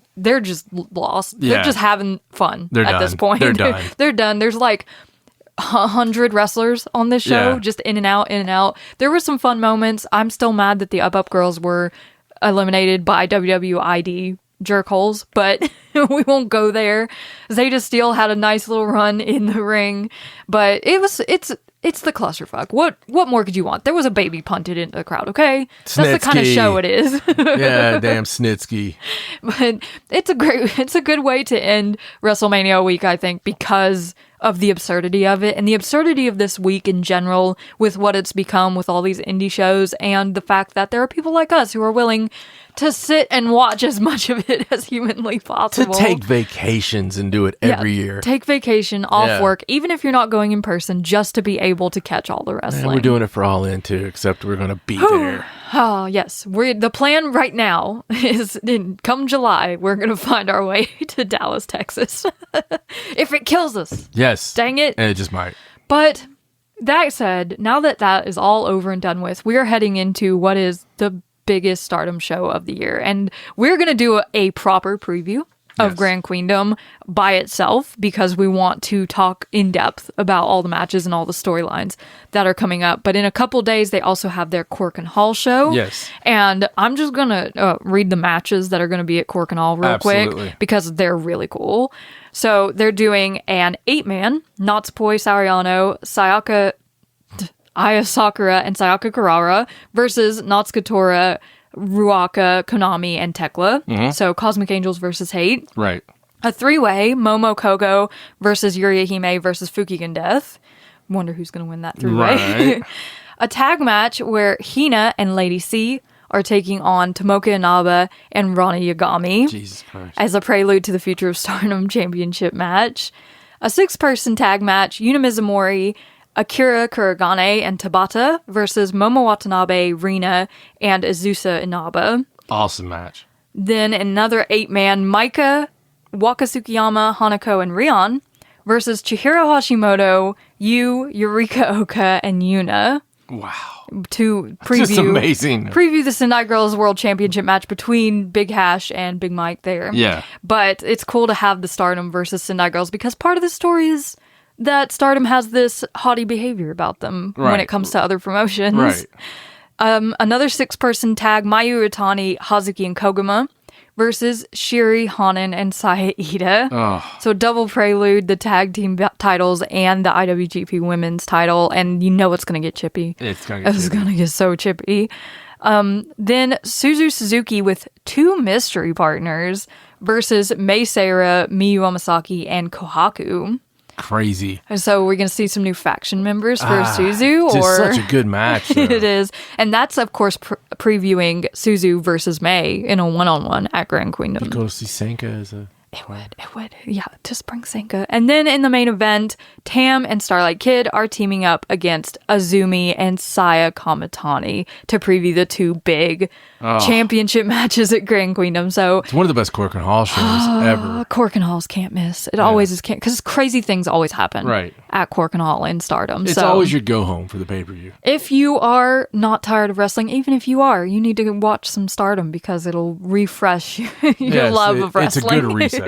lost. Yeah. They're just having fun this point. They're done. They're done. There's like 100 wrestlers on this show, just in and out. There were some fun moments. I'm still mad that the Up girls were eliminated by WWID jerkholes, but we won't go there. Zeta Steel had a nice little run in the ring, but it's the clusterfuck. What more could you want? There was a baby punted into the crowd, okay? Snitsky. That's the kind of show it is. Yeah, damn Snitsky. But it's a good way to end WrestleMania week, I think, because of the absurdity of it and the absurdity of this week in general with what it's become with all these indie shows and the fact that there are people like us who are willing to sit and watch as much of it as humanly possible. To take vacations and do it every year. Take vacation off work, even if you're not going in person, just to be able to catch all the wrestling. And we're doing it for All In too, except we're going to be there. Oh, yes. The plan right now is come July, we're going to find our way to Dallas, Texas. If it kills us. Yes. Dang it. And it just might. But that said, now that is all over and done with, we are heading into what is the biggest Stardom show of the year. And we're going to do a proper preview of Grand Queendom by itself because we want to talk in depth about all the matches and all the storylines that are coming up. But in a couple days, they also have their Cork and Hall show. Yes. And I'm just going to read the matches that are going to be at Cork and Hall real quick because they're really cool. So they're doing an 8-man, Natsupoi Sariano, Sayaka Aya Sakura, and Sayaka Kurara versus Natsukatora, Ruaka, Konami, and Tekla. Mm-hmm. So Cosmic Angels versus Hate. Right. A 3-way, Momo Kogo versus Yuria Hime versus Fukigen Death. Wonder who's going to win that 3-way. Right. A tag match where Hina and Lady C are taking on Tomoka Inaba and Rana Yagami. Jesus Christ. As a prelude to the Future of Stardom Championship match. A 6-person tag match, Yuna Mizumori, Akira Kuragane and Tabata versus Momo Watanabe, Rina, and Azusa Inaba. Awesome match. Then another 8-man, Maika, Waka Tsukiyama, Hanako, and Rion versus Chihiro Hashimoto, Yu, Eureka Oka, and Yuna. Wow. To Just amazing. Preview the Sendai Girls World Championship match between Big Hash and Big Mike there. Yeah. But it's cool to have the Stardom versus Sendai Girls because part of the story is that Stardom has this haughty behavior about them when it comes to other promotions. Right. Another 6-person tag, Mayu Utani, Hazuki, and Koguma versus Shiri, Hanan, and Saya Ida. Oh. So double prelude, the tag team titles and the IWGP Women's title, and you know it's going to get chippy. It's going to get so chippy. Then Suzu Suzuki with 2 mystery partners versus Mei Seira, Miyu Amasaki, and Kohaku. Crazy. So we're going to see some new faction members for Suzu. Just such a good match. It is. And that's, of course, previewing Suzu versus May in a one-on-one at Grand Queendom. You go see Senka as a... It would. Yeah, just bring Senka. And then in the main event, Tam and Starlight Kid are teaming up against Azumi and Saya Kamitani to preview the 2 big championship matches at Grand Queendom. So it's one of the best Cork and Hall shows ever. Cork and Halls can't miss. It always is, because crazy things always happen at Cork and Hall in Stardom. It's always your go home for the pay-per-view. If you are not tired of wrestling, even if you are, you need to watch some Stardom because it'll refresh your love of wrestling. It's a good reset.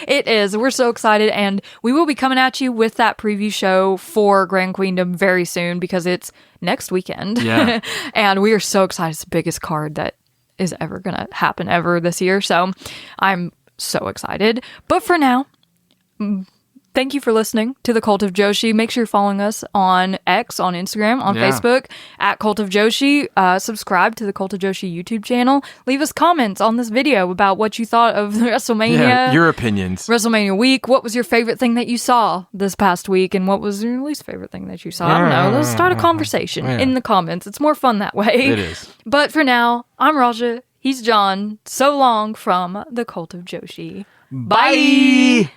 It is. We're so excited, and we will be coming at you with that preview show for Grand Queendom very soon because it's next weekend. Yeah. And we are so excited. It's the biggest card that is ever going to happen ever this year. So I'm so excited. But for now, thank you for listening to the Cult of Joshi. Make sure you're following us on X, on Instagram, on Facebook, at Cult of Joshi. Subscribe to the Cult of Joshi YouTube channel. Leave us comments on this video about what you thought of WrestleMania. Yeah, your opinions. WrestleMania week. What was your favorite thing that you saw this past week? And what was your least favorite thing that you saw? I don't know. Let's start a conversation in the comments. It's more fun that way. It is. But for now, I'm Raja. He's John. So long from the Cult of Joshi. Bye.